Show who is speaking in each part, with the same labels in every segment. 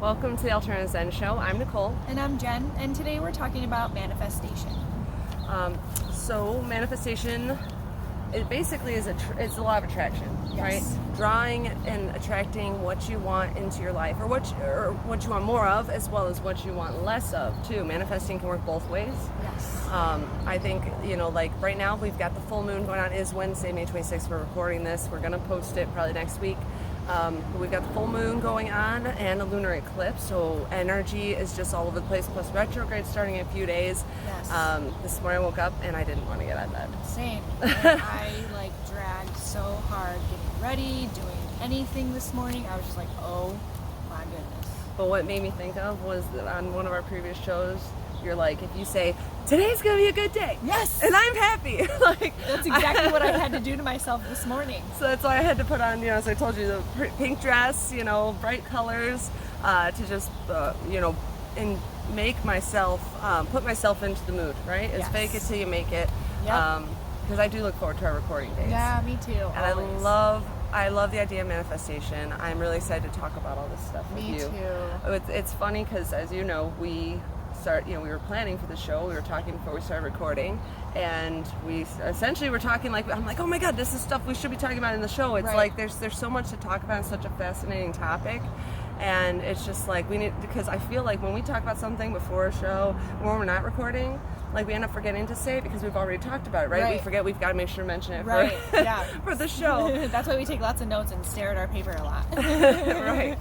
Speaker 1: Welcome to the Alternative Zen Show. I'm Nicole.
Speaker 2: And I'm Jen, and today we're talking about manifestation.
Speaker 1: So manifestation, it basically is it's a law of attraction,
Speaker 2: Yes.
Speaker 1: right? Drawing and attracting what you want into your life, or what you want more of, as well as what you want less of too. Manifesting can work both ways.
Speaker 2: Yes.
Speaker 1: I think, like right now we've got the full moon going on. It is Wednesday, May 26th. We're recording this. We're going to post it probably next week. We've got the full moon going on and a lunar eclipse, so energy is just all over the place, plus retrograde starting in a few days.
Speaker 2: Yes.
Speaker 1: This morning I woke up and I didn't want to get out of bed.
Speaker 2: Same. And I dragged so hard getting ready, doing anything this morning. I was just like, oh my goodness.
Speaker 1: But what made me think of was that on one of our previous shows, you're like, if you say, today's going to be a good day.
Speaker 2: Yes.
Speaker 1: And I'm happy.
Speaker 2: That's exactly what I had to do to myself this mormorning.
Speaker 1: So that's why I had to put on, as I told you, the pink dress, bright colors, to just, and make myself, put myself into the mood, right? It's
Speaker 2: Yes.
Speaker 1: fake it till you make it.
Speaker 2: Yep.
Speaker 1: Because I do look forward to our recording days.
Speaker 2: Yeah, me too.
Speaker 1: And
Speaker 2: always.
Speaker 1: I love the idea of manifestation. I'm really excited to talk about all this stuff with
Speaker 2: Me
Speaker 1: you.
Speaker 2: too.
Speaker 1: It's funny because, as you know, we were planning for the show. We were talking before we started recording, and we essentially were talking I'm like, oh my God, this is stuff we should be talking about in the show. It's
Speaker 2: Right.
Speaker 1: like there's so much to talk about. It's such a fascinating topic. And it's just we need, because I feel like when we talk about something before a show, when we're not recording, we end up forgetting to say it because we've already talked about it, right?
Speaker 2: Right.
Speaker 1: We forget we've got to make sure to mention it
Speaker 2: Right. Yeah.
Speaker 1: for the show.
Speaker 2: That's why we take lots of notes and stare at our paper a lot.
Speaker 1: Right.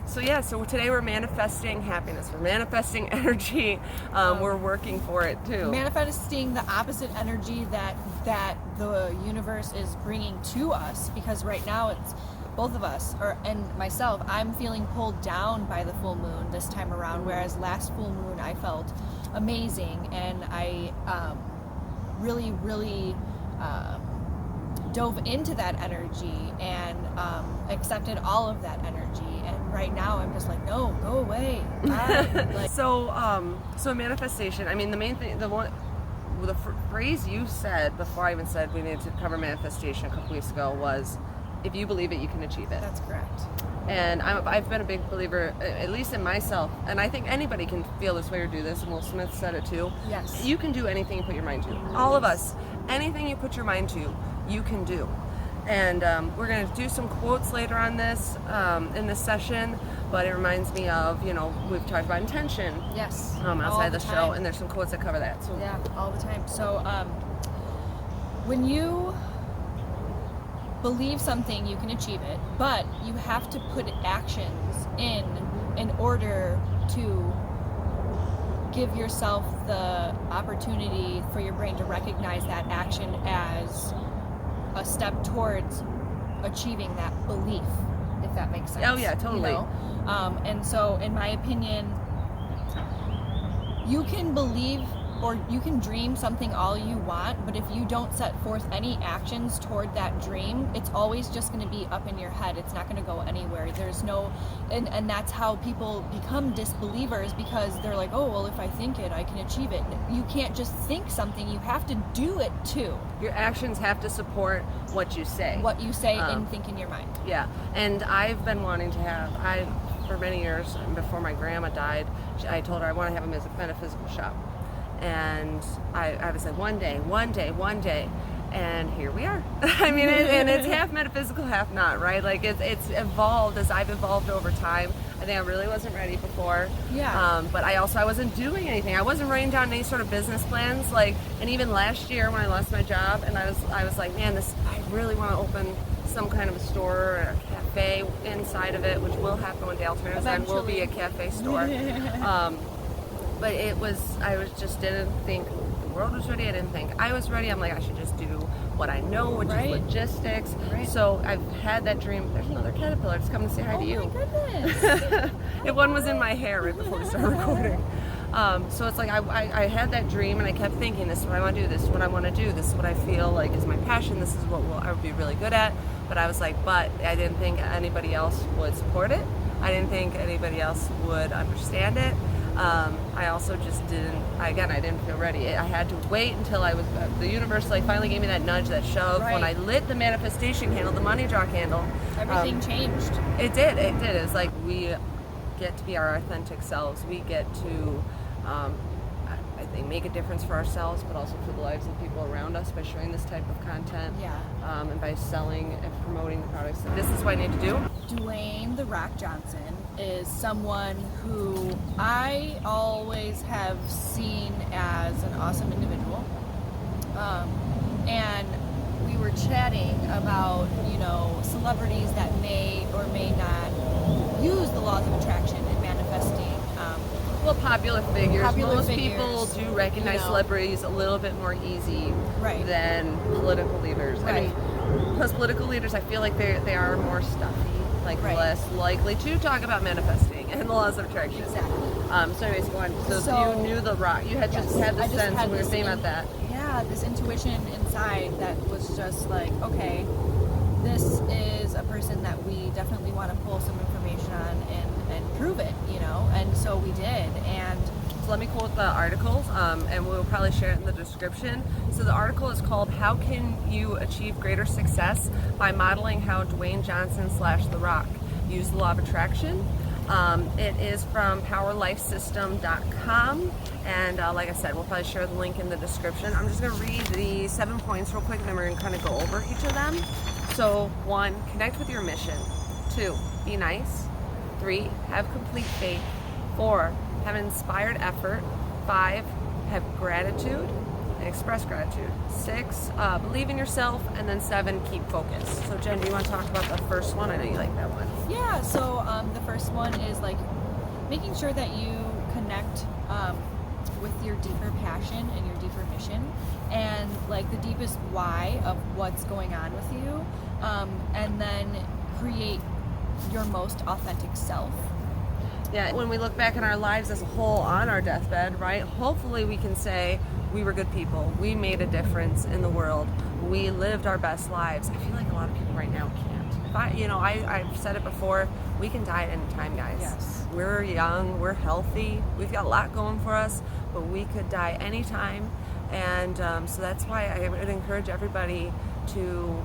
Speaker 1: So today we're manifesting happiness. We're manifesting energy. We're working for it too.
Speaker 2: Manifesting the opposite energy that the universe is bringing to us, because right now it's both of us, and myself, I'm feeling pulled down by the full moon this time around, whereas last full moon I felt amazing, and I really dove into that energy and accepted all of that energy, and right now I'm just like, no, go away. Bye.
Speaker 1: So manifestation, I mean, the main thing, the phrase you said before I even said we needed to cover manifestation a couple weeks ago was, if you believe it, you can achieve it.
Speaker 2: That's correct.
Speaker 1: And I've been a big believer, at least in myself, and I think anybody can feel this way or do this, and Will Smith said it too.
Speaker 2: Yes.
Speaker 1: You can do anything you put your mind to. All of us. Anything you put your mind to, you can do. And we're going to do some quotes later on this, in this session, but it reminds me of, we've talked about intention.
Speaker 2: Yes.
Speaker 1: Outside the show, and there's some quotes that cover that. So
Speaker 2: yeah, all the time. So when you believe something, you can achieve it, but you have to put actions in order to give yourself the opportunity for your brain to recognize that action as a step towards achieving that belief, if that makes sense.
Speaker 1: Oh yeah, totally.
Speaker 2: And so in my opinion, you can believe or you can dream something all you want, but if you don't set forth any actions toward that dream, it's always just going to be up in your head. It's not going to go anywhere. There's no, and that's how people become disbelievers, because they're like, oh, well, if I think it, I can achieve it. You can't just think something, you have to do it too.
Speaker 1: Your actions have to support what you say.
Speaker 2: What you say and think in your mind.
Speaker 1: Yeah, and I've been wanting to have, for many years, before my grandma died, I told her I want to have a metaphysical shop. And I was like, one day, and here we are. I mean, and it's half metaphysical, half not, right? It's evolved as I've evolved over time. I think I really wasn't ready before.
Speaker 2: Yeah.
Speaker 1: But I wasn't doing anything. I wasn't writing down any sort of business plans. And even last year when I lost my job, and I was like, man, I really want to open some kind of a store or a cafe inside of it, which will happen one day. Alternative Zen will be a cafe store. But I just didn't think the world was ready. I didn't think I was ready. I'm like, I should just do what I know, which is logistics. Right. So I've had that dream. There's another caterpillar. It's coming to say hi to you.
Speaker 2: Oh my goodness.
Speaker 1: One was in my hair right before we started recording. So it's like I had that dream, and I kept thinking, this is what I want to do, this is what I want to do, this is what I feel like is my passion, this is what I would be really good at. But I was like, but I didn't think anybody else would support it. I didn't think anybody else would understand it. I also just I didn't feel ready. I had to wait until the universe finally gave me that nudge, that shove.
Speaker 2: Right.
Speaker 1: When I lit the manifestation candle, the money draw candle.
Speaker 2: Everything changed.
Speaker 1: It did. It was like get to be our authentic selves. We get to, I think, make a difference for ourselves, but also for the lives of people around us by sharing this type of content.
Speaker 2: Yeah.
Speaker 1: And by selling and promoting the products. This is what I need to do.
Speaker 2: Dwayne "The Rock" Johnson is someone who I always have seen as an awesome individual. And we were chatting about, celebrities that may or may not use the laws of attraction in manifesting.
Speaker 1: Well, popular figures. Most
Speaker 2: figures,
Speaker 1: people do recognize celebrities a little bit more easy
Speaker 2: Right.
Speaker 1: than political leaders. I
Speaker 2: Right.
Speaker 1: mean, plus political leaders, I feel like they are more stuffy, like
Speaker 2: Right.
Speaker 1: less likely to talk about manifesting and the laws of attraction.
Speaker 2: Exactly.
Speaker 1: So anyways, go on. So
Speaker 2: So-
Speaker 1: you knew The Rock. You had just had the
Speaker 2: I just
Speaker 1: sense
Speaker 2: had
Speaker 1: when we were
Speaker 2: this
Speaker 1: saying about that.
Speaker 2: Yeah, this intuition inside that was just like, okay, this is a person that we definitely want to pull some information on and prove it, and so we did. And
Speaker 1: So let me quote the articles, and we'll probably share it in the description. So the article is called "How Can You Achieve Greater Success by Modeling How Dwayne Johnson / The Rock Used the Law of Attraction." It is from powerlifesystem.com, and like I said, we'll probably share the link in the description. I'm just going to read the 7 points real quick, and then we're going to kind of go over each of them. So 1, connect with your mission. 2, be nice. 3, have complete faith. 4, have inspired effort. 5, have gratitude and express gratitude. 6, believe in yourself. And then 7, keep focused. So Jen, do you want to talk about the first one? I know you like that one.
Speaker 2: yeah, so the first one is like making sure that you connect with your deeper passion and your deeper mission, and like the deepest why of what's going on with you, and then create your most authentic self.
Speaker 1: Yeah, when we look back in our lives as a whole on our deathbed, right? Hopefully we can say we were good people. We made a difference in the world. We lived our best lives. I feel like a lot of people right now can't. If I've said it before, we can die at any time, guys.
Speaker 2: Yes.
Speaker 1: We're young, we're healthy, we've got a lot going for us, but we could die anytime. And so that's why I would encourage everybody to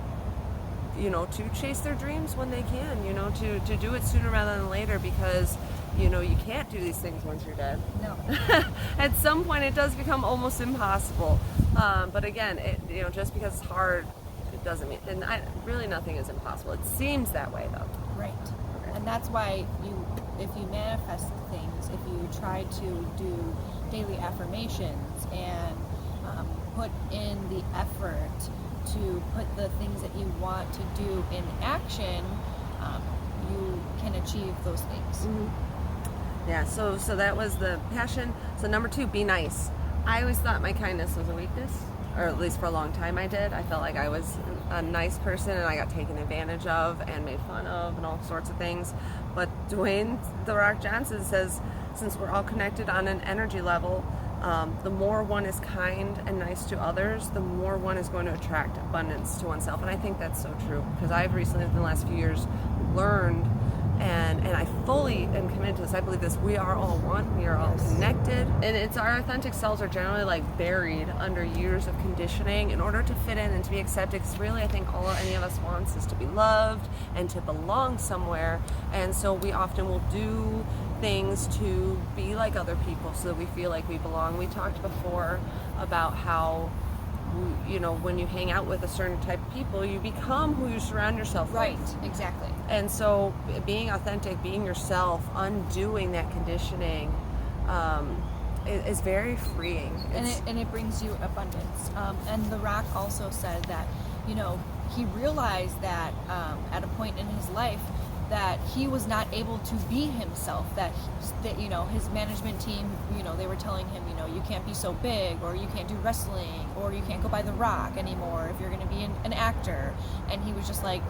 Speaker 1: chase their dreams when they can, to do it sooner rather than later, because you can't do these things once you're dead.
Speaker 2: No.
Speaker 1: At some point it does become almost impossible. But again, just because it's hard, it doesn't mean, and really nothing is impossible. It seems that way though.
Speaker 2: Right. And that's why if you manifest things, if you try to do daily affirmations and put in the effort to put the things that you want to do in action, you can achieve those things.
Speaker 1: Mm-hmm. Yeah, so that was the passion. So number 2, be nice. I always thought my kindness was a weakness, or at least for a long time I did. I felt like I was a nice person and I got taken advantage of and made fun of and all sorts of things. But Dwayne "The Rock" Johnson says, since we're all connected on an energy level, the more one is kind and nice to others, the more one is going to attract abundance to oneself. And I think that's so true, because I've recently, in the last few years, learned and I fully am committed to this. I believe this. We are all one. We are all connected. And it's our authentic selves are generally like buried under years of conditioning in order to fit in and to be accepted. Because really, I think all any of us wants is to be loved and to belong somewhere. And so we often will do things to be like other people so that we feel like we belong. We talked before about how, when you hang out with a certain type of people, you become who you surround yourself
Speaker 2: Right,
Speaker 1: with.
Speaker 2: exactly.
Speaker 1: And so being authentic, being yourself, undoing that conditioning is very freeing.
Speaker 2: And it brings you abundance. And The Rock also said that, he realized that at a point in his life that he was not able to be himself, that his management team, they were telling him, you can't be so big, or you can't do wrestling, or you can't go by The Rock anymore if you're going to be an actor. And he was just like,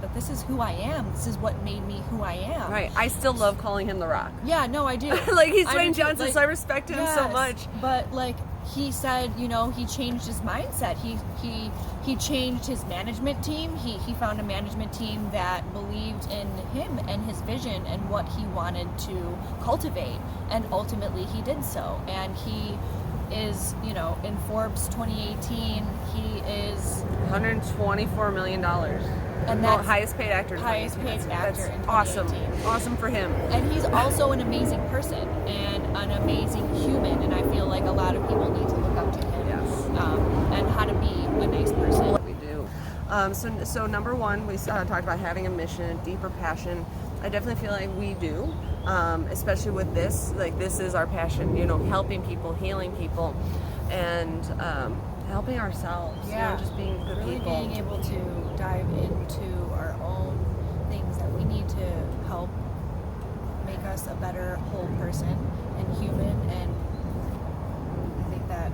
Speaker 2: but this is who I am. This is what made me who I am.
Speaker 1: Right. I still love calling him The Rock.
Speaker 2: Yeah, no, I do.
Speaker 1: Like, he's
Speaker 2: I
Speaker 1: Dwayne
Speaker 2: do,
Speaker 1: Johnson, so I respect him so much.
Speaker 2: But he said, he changed his mindset. He changed his management team. He found a management team that believed in him and his vision and what he wanted to cultivate. And ultimately he did so. And he is, in Forbes 2018, he is
Speaker 1: $124 million.
Speaker 2: And that's
Speaker 1: highest paid actor.
Speaker 2: highest paid actor in 2018.
Speaker 1: Awesome. Awesome for him.
Speaker 2: And he's also an amazing person and an amazing human, and I feel like a lot of people need to look up to him.
Speaker 1: Yes.
Speaker 2: And how to be a nice person.
Speaker 1: We do. So number one, we talked about having a mission, a deeper passion. I definitely feel like we do, especially with this. Like, this is our passion, helping people, healing people, and helping ourselves. Just being good
Speaker 2: really
Speaker 1: people.
Speaker 2: Being able to dive into our own things that we need to help make us a better whole person and human. And I think that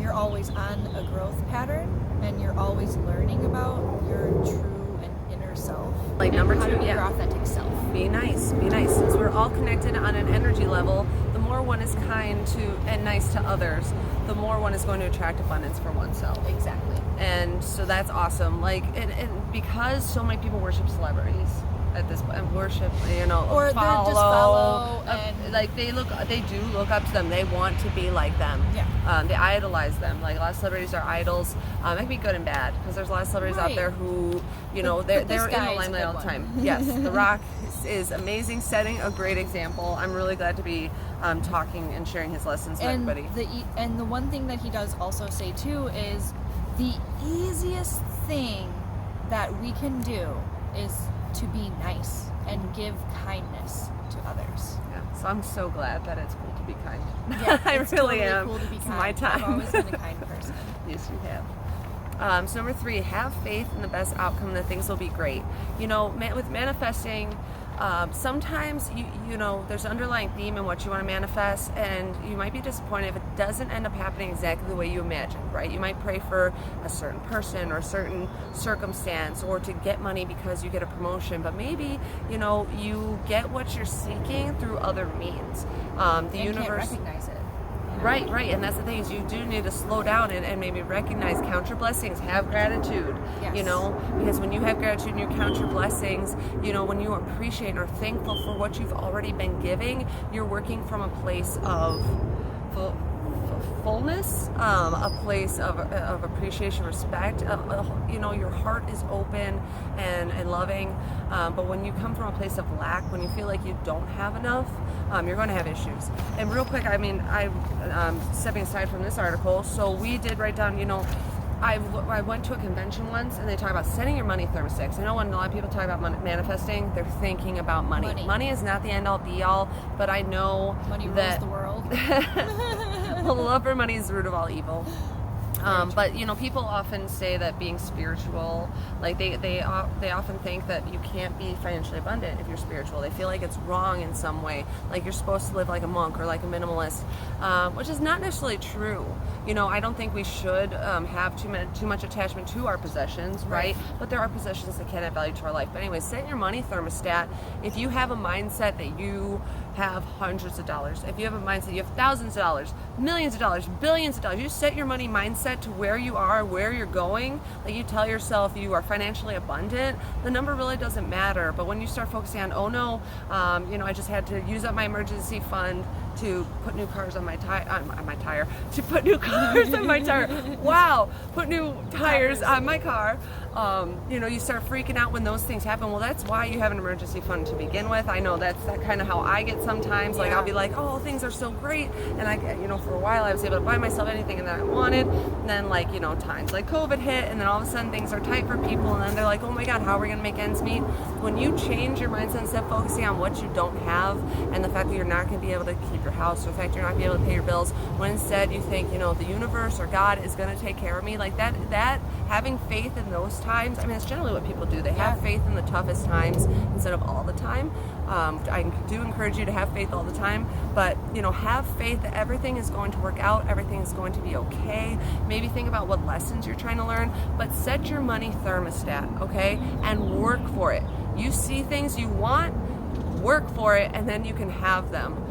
Speaker 2: you're always on a growth pattern, and you're always learning about your true and inner self.
Speaker 1: Like number
Speaker 2: how
Speaker 1: two,
Speaker 2: to be your authentic self.
Speaker 1: Be nice. Since we're all connected on an energy level, the more one is kind to and nice to others, the more one is going to attract abundance for oneself.
Speaker 2: Exactly.
Speaker 1: And so that's awesome. Like, and because so many people worship celebrities at this point, worship,
Speaker 2: or
Speaker 1: follow,
Speaker 2: they just follow, and
Speaker 1: like they do look up to them. They want to be like them.
Speaker 2: Yeah.
Speaker 1: They idolize them. Like, a lot of celebrities are idols. That can be good and bad, because there's a lot of celebrities out there who, they're in the limelight all the time. Yes, The Rock is amazing, setting a great example. I'm really glad to be talking and sharing his lessons with everybody.
Speaker 2: And the one thing that he does also say too is the easiest thing that we can do is to be nice and give kindness to others.
Speaker 1: Yeah, so I'm so glad that it's cool to be kind.
Speaker 2: Yeah,
Speaker 1: I
Speaker 2: it's
Speaker 1: really
Speaker 2: totally
Speaker 1: am.
Speaker 2: cool to be kind.
Speaker 1: It's my time.
Speaker 2: I've always been a kind person.
Speaker 1: Yes, you have. So number 3, have faith in the best outcome, that things will be great. With manifesting, sometimes there's an underlying theme in what you want to manifest, and you might be disappointed if it doesn't end up happening exactly the way you imagined, right? You might pray for a certain person or a certain circumstance, or to get money because you get a promotion, but maybe you get what you're seeking through other means. The universe
Speaker 2: can't recognize it.
Speaker 1: Right, and that's the thing, is you do need to slow down and maybe recognize, count your blessings, have gratitude.
Speaker 2: Yes.
Speaker 1: Because when you have gratitude and you count your blessings, when you appreciate and are thankful for what you've already been giving, you're working from a place of fullness, a place of appreciation, respect. Your heart is open and loving. But when you come from a place of lack, when you feel like you don't have enough, you're going to have issues. And real quick, I'm stepping aside from this article. So we did write down, I went to a convention once, and they talk about setting your money thermostats. I know when a lot of people talk about manifesting, they're thinking about money. Money is not the end-all, be-all, but I know
Speaker 2: money
Speaker 1: that
Speaker 2: rules the world.
Speaker 1: the love for money is the root of all evil. But people often say that being spiritual, like they often think that you can't be financially abundant if you're spiritual. They feel like it's wrong in some way, like you're supposed to live like a monk or like a minimalist, which is not necessarily true. I don't think we should have too much attachment to our possessions, right? But there are possessions that can add value to our life. But anyway, set your money thermostat. If you have a mindset that you have hundreds of dollars, if you have a mindset you have thousands of dollars, millions of dollars, billions of dollars, you set your money mindset to where you are, where you're going, like you tell yourself you are financially abundant, the number really doesn't matter. But when you start focusing on, oh no, I just had to use up my emergency fund to put new cars on my tire, to put new cars on my tire. Wow, put new tires on my car. You start freaking out when those things happen. Well, that's why you have an emergency fund to begin with. I know that's kind of how I get sometimes. Like, I'll be like, oh, things are so great. And for a while I was able to buy myself anything that I wanted. And then times like COVID hit, and then all of a sudden things are tight for people. And then they're like, oh my God, how are we going to make ends meet? When you change your mindset instead of focusing on what you don't have and the fact that you're not going to be able to keep your house, or the fact you're not going to be able to pay your bills, when instead you think, the universe or God is going to take care of me, like that having faith in those times, it's generally what people do. They have faith in the toughest times instead of all the time. I do encourage you to have faith all the time, but have faith that everything is going to work out, everything is going to be okay. Maybe think about what lessons you're trying to learn, but set your money thermostat, okay, and work for it. You see things you want, work for it, and then you can have them.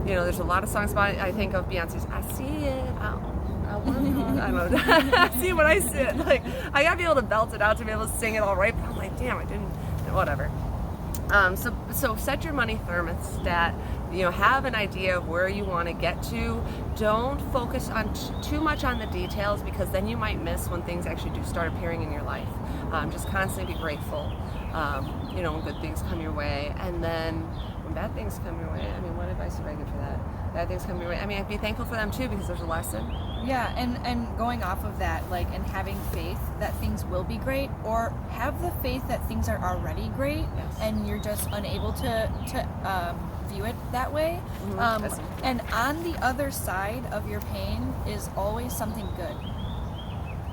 Speaker 1: There's a lot of songs about it. I think of Beyonce's "I See It." I don't know. See what I see. Like, I gotta be able to belt it out to be able to sing it all right. But I'm like, damn, I didn't. Whatever. So set your money thermostat. have an idea of where you want to get to. Don't focus on too much on the details, because then you might miss when things actually do start appearing in your life. Just constantly be grateful, when good things come your way. And then when bad things come your way, what advice would I give for that? Bad things come your way, I'd be thankful for them too, because there's a lesson.
Speaker 2: Yeah, and going off of that, and having faith that things will be great, or have the faith that things are already great,
Speaker 1: Yes.
Speaker 2: and you're just unable to view it that way. And on the other side of your pain is always something good.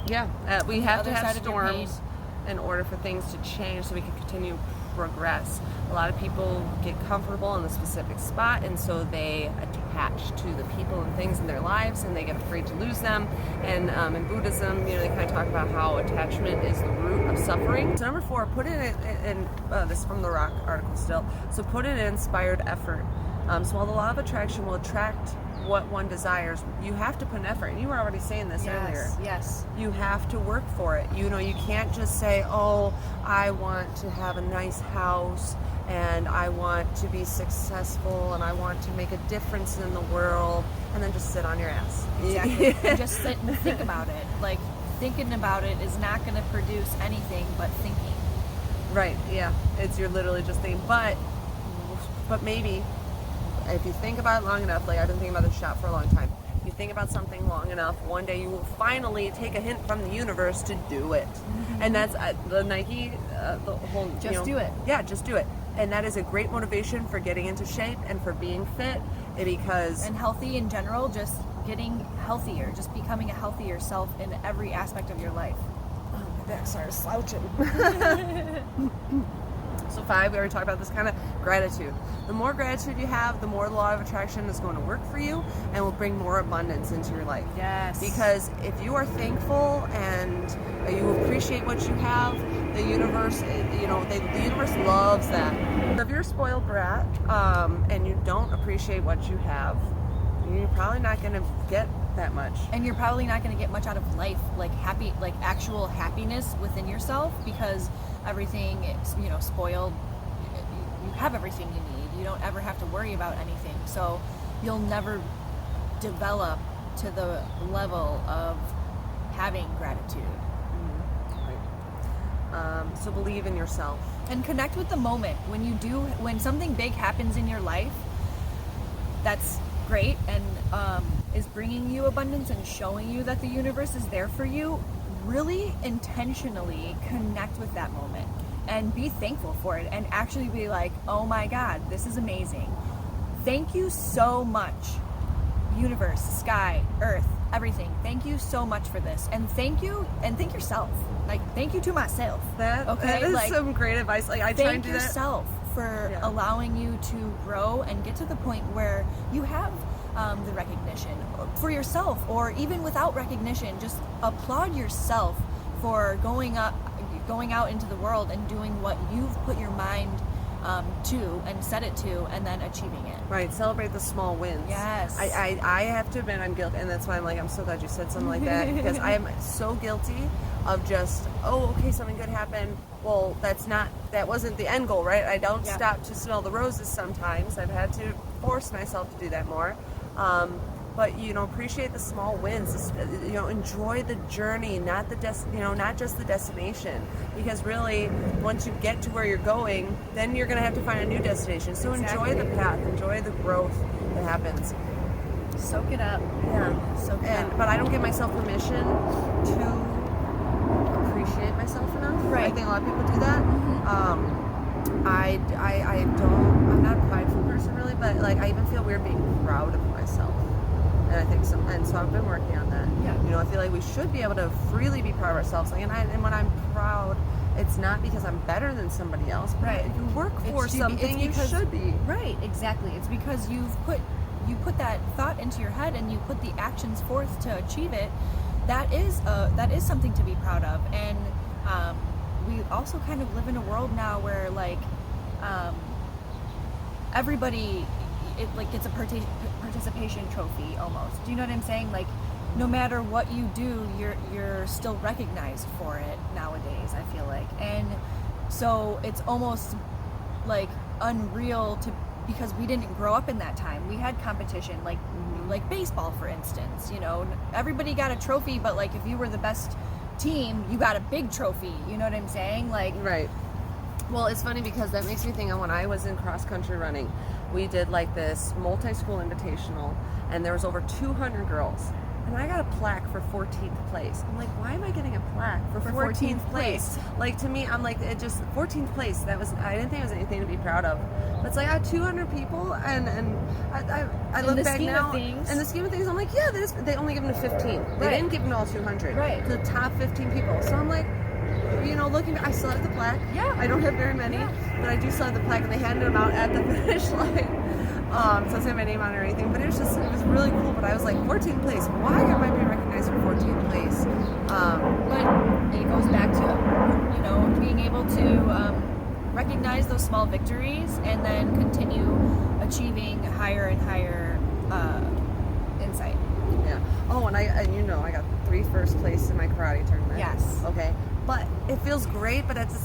Speaker 1: Yeah, we have to
Speaker 2: other
Speaker 1: have
Speaker 2: side of your pain.
Speaker 1: storms in order for things to change, so we can continue progress. A lot of people get comfortable in a specific spot, and so they attach to the people and things in their lives, and they get afraid to lose them. And in Buddhism, they kind of talk about how attachment is the root of suffering. So number 4, put it in this is from the Rock article still. So put it in inspired effort. So while the law of attraction will attract what one desires, you have to put an effort. And you were already saying this earlier.
Speaker 2: Yes.
Speaker 1: You have to work for it. You can't just say, oh, I want to have a nice house, and I want to be successful, and I want to make a difference in the world, and then just sit on your ass.
Speaker 2: Exactly. And just sit and think about it. Thinking about it is not going to produce anything but thinking.
Speaker 1: Right, yeah. You're literally just thinking, but maybe if you think about it long enough, I've been thinking about this shop for a long time. If you think about something long enough, one day you will finally take a hint from the universe to do it. Mm-hmm. And that's the Nike, the whole...
Speaker 2: Just do it.
Speaker 1: Yeah, just do it. And that is a great motivation for getting into shape and for being fit, because...
Speaker 2: And healthy in general, just getting healthier, just becoming a healthier self in every aspect of your life.
Speaker 1: Oh, my back started slouching. So 5, we already talked about this kind of gratitude. The more gratitude you have, the more the law of attraction is going to work for you and will bring more abundance into your life.
Speaker 2: Yes.
Speaker 1: Because if you are thankful and you appreciate what you have, the universe, the universe loves that. If you're a spoiled brat and you don't appreciate what you have, you're probably not going to get that much.
Speaker 2: And you're probably not going to get much out of life, actual happiness within yourself, because everything is, spoiled. You have everything you need. You don't ever have to worry about anything. So you'll never develop to the level of having gratitude.
Speaker 1: Right. So believe in yourself.
Speaker 2: And connect with the moment. When something big happens in your life, that's great and is bringing you abundance and showing you that the universe is there for you, really intentionally connect with that moment and be thankful for it, and actually be like, oh my God, this is amazing. Thank you so much, universe, sky, earth, everything. Thank you so much for this. And thank yourself. Thank you to myself.
Speaker 1: That is some great advice. I try and do that.
Speaker 2: Thank yourself for allowing you to grow and get to the point where you have the recognition for yourself, or even without recognition, just applaud yourself for going out into the world and doing what you've put your mind to and set it to, and then achieving it.
Speaker 1: Right. Celebrate the small wins.
Speaker 2: Yes.
Speaker 1: I have to admit I'm guilty, and that's why I'm so glad you said something like that, because I am so guilty of just, okay, something good happened. Well, that wasn't the end goal, right? I don't stop to smell the roses sometimes. I've had to force myself to do that more. But appreciate the small wins. Enjoy the journey, not just the destination. Because really, once you get to where you're going, then you're going to have to find a new destination. So Enjoy the path, enjoy the growth that happens.
Speaker 2: Soak it up.
Speaker 1: Yeah,
Speaker 2: soak it up.
Speaker 1: But I don't give myself permission to appreciate myself enough.
Speaker 2: Right.
Speaker 1: I think a lot of people do that. I'm not a prideful person really, but I even feel weird being proud of myself. And I think so I've been working on that.
Speaker 2: Yeah.
Speaker 1: I feel like we should be able to freely be proud of ourselves. And when I'm proud, it's not because I'm better than somebody else, but
Speaker 2: right.
Speaker 1: If you work for something, you should be.
Speaker 2: Right, exactly. It's because you put that thought into your head and you put the actions forth to achieve it. That is something to be proud of. And we also kind of live in a world now where everybody gets a participation trophy almost. Do you know what I'm saying? No matter what you do, you're still recognized for it nowadays, I feel like. And so it's almost unreal to because we didn't grow up in that time. We had competition, like baseball, for instance. You know, everybody got a trophy, but like if you were the best team, you got a big trophy. You know what I'm saying? Like,
Speaker 1: right. Well, it's funny because that makes me think of when I was in cross country running. We did like this multi-school invitational, and there was over 200 girls. And I got a plaque for 14th place. I'm like, why am I getting a plaque for 14th place? Like, to me, I'm like, it just 14th place. That was, I didn't think it was anything to be proud of. But it's like I had 200 people, and I look back now, in the scheme of things, I'm like, yeah, they only give them to 15. They didn't give them to all 200.
Speaker 2: Right.
Speaker 1: The top 15 people. So I'm like, you know, looking, I still have the plaque.
Speaker 2: Yeah.
Speaker 1: I don't have very many, but I do still have the plaque, and they handed them out at the finish line. So it doesn't have my name on it or anything, but it was really cool. But I was like, 14th place. Why am I being recognized for 14th place?
Speaker 2: But it goes back to, you know, being able to recognize those small victories and then continue achieving higher and higher insight.
Speaker 1: Yeah. Oh, and I got 3 first place in my karate tournament.
Speaker 2: Yes.
Speaker 1: Okay. But it feels great, but at the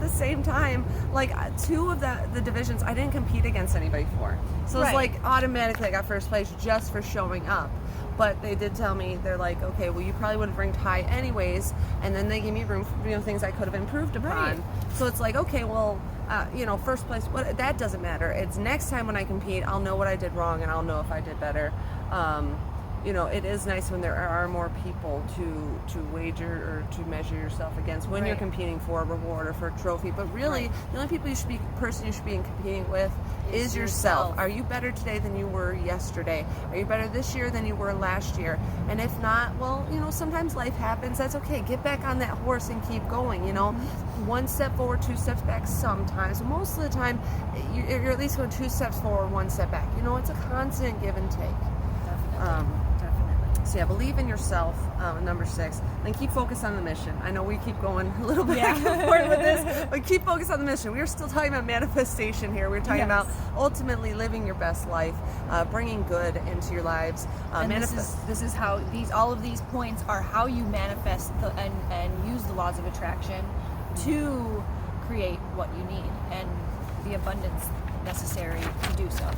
Speaker 1: same time, like 2 of the divisions I didn't compete against anybody for. So it's like automatically I got first place just for showing up. But they did tell me, they're like, okay, well, you probably would have ranked high anyways, and then they gave me room for, you know, things I could have improved upon.
Speaker 2: Right.
Speaker 1: So it's like, okay, well, you know, first place, that doesn't matter. It's next time when I compete, I'll know what I did wrong, and I'll know if I did better. You know, it is nice when there are more people to wager or to measure yourself against when you're competing for a reward or for a trophy. But really, the only person you should be competing with is yourself. Are you better today than you were yesterday? Are you better this year than you were last year? And if not, well, you know, sometimes life happens. That's okay. Get back on that horse and keep going. You know, 1 step forward, 2 steps back. Sometimes, most of the time, you're at least going 2 steps forward, 1 step back. You know, it's a constant give and take.
Speaker 2: Definitely.
Speaker 1: So yeah, believe in yourself, number 6, and keep focused on the mission. I know we keep going a little back and forth with this, but keep focused on the mission. We are still talking about manifestation here. We're talking about ultimately living your best life, bringing good into your lives.
Speaker 2: And this is how all of these points are how you manifest and use the laws of attraction to create what you need and the abundance necessary to do so.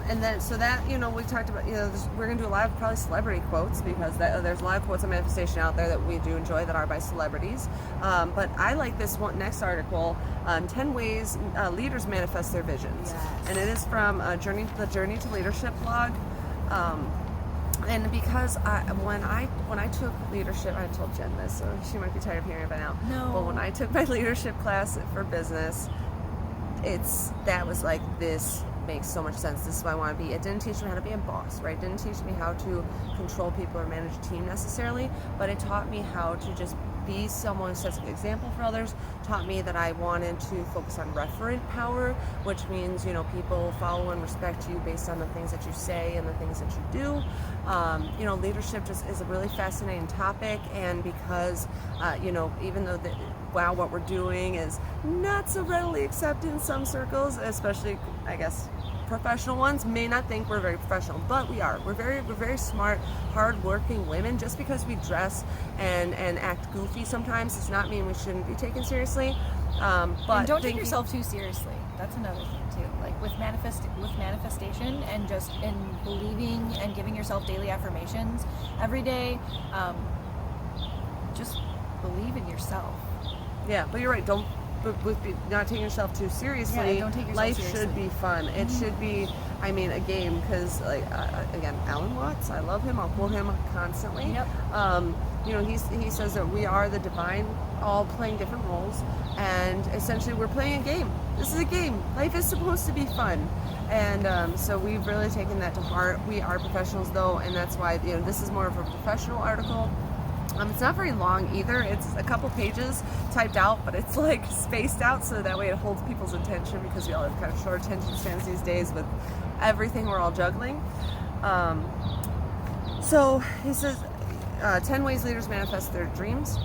Speaker 1: And then, so that, you know, we talked about, you know, we're going to do a lot of probably celebrity quotes because there's a lot of quotes on manifestation out there that we do enjoy that are by celebrities. But I like this one next article, 10 ways leaders manifest their visions.
Speaker 2: Yes.
Speaker 1: And it is from the Journey to Leadership blog. And because when I took leadership, I told Jen this, so she might be tired of hearing it by now.
Speaker 2: No.
Speaker 1: But when I took my leadership class for business, that was like, this makes so much sense. This is what I want to be. It didn't teach me how to be a boss, right? It didn't teach me how to control people or manage a team necessarily, but it taught me how to just be someone who sets an example for others. Taught me that I wanted to focus on referent power, which means, you know, people follow and respect you based on the things that you say and the things that you do. You know, leadership just is a really fascinating topic, and because, you know, even though what we're doing is not so readily accepted in some circles, especially, I guess, professional ones may not think we're very professional, but we are. We're very smart, hard-working women. Just because we dress and act goofy sometimes does not mean we shouldn't be taken seriously. But
Speaker 2: and don't take yourself too seriously. That's another thing too. Like with manifestation and just in believing and giving yourself daily affirmations every day. Just believe in yourself.
Speaker 1: Yeah, but you're right. Not taking yourself too seriously.
Speaker 2: Yeah, don't take yourself
Speaker 1: Life
Speaker 2: seriously.
Speaker 1: should be fun. It should be, I mean, a game. Because, like, again, Alan Watts, I love him. I'll quote him constantly.
Speaker 2: Yep.
Speaker 1: You know, he says that we are the divine, all playing different roles, and essentially we're playing a game. This is a game. Life is supposed to be fun, and so we've really taken that to heart. We are professionals, though, and that's why, you know, this is more of a professional article. It's not very long either. It's a couple pages typed out, but it's like spaced out so that way it holds people's attention, because we all have kind of short attention spans these days with everything we're all juggling. So he says 10 ways leaders manifest their dreams.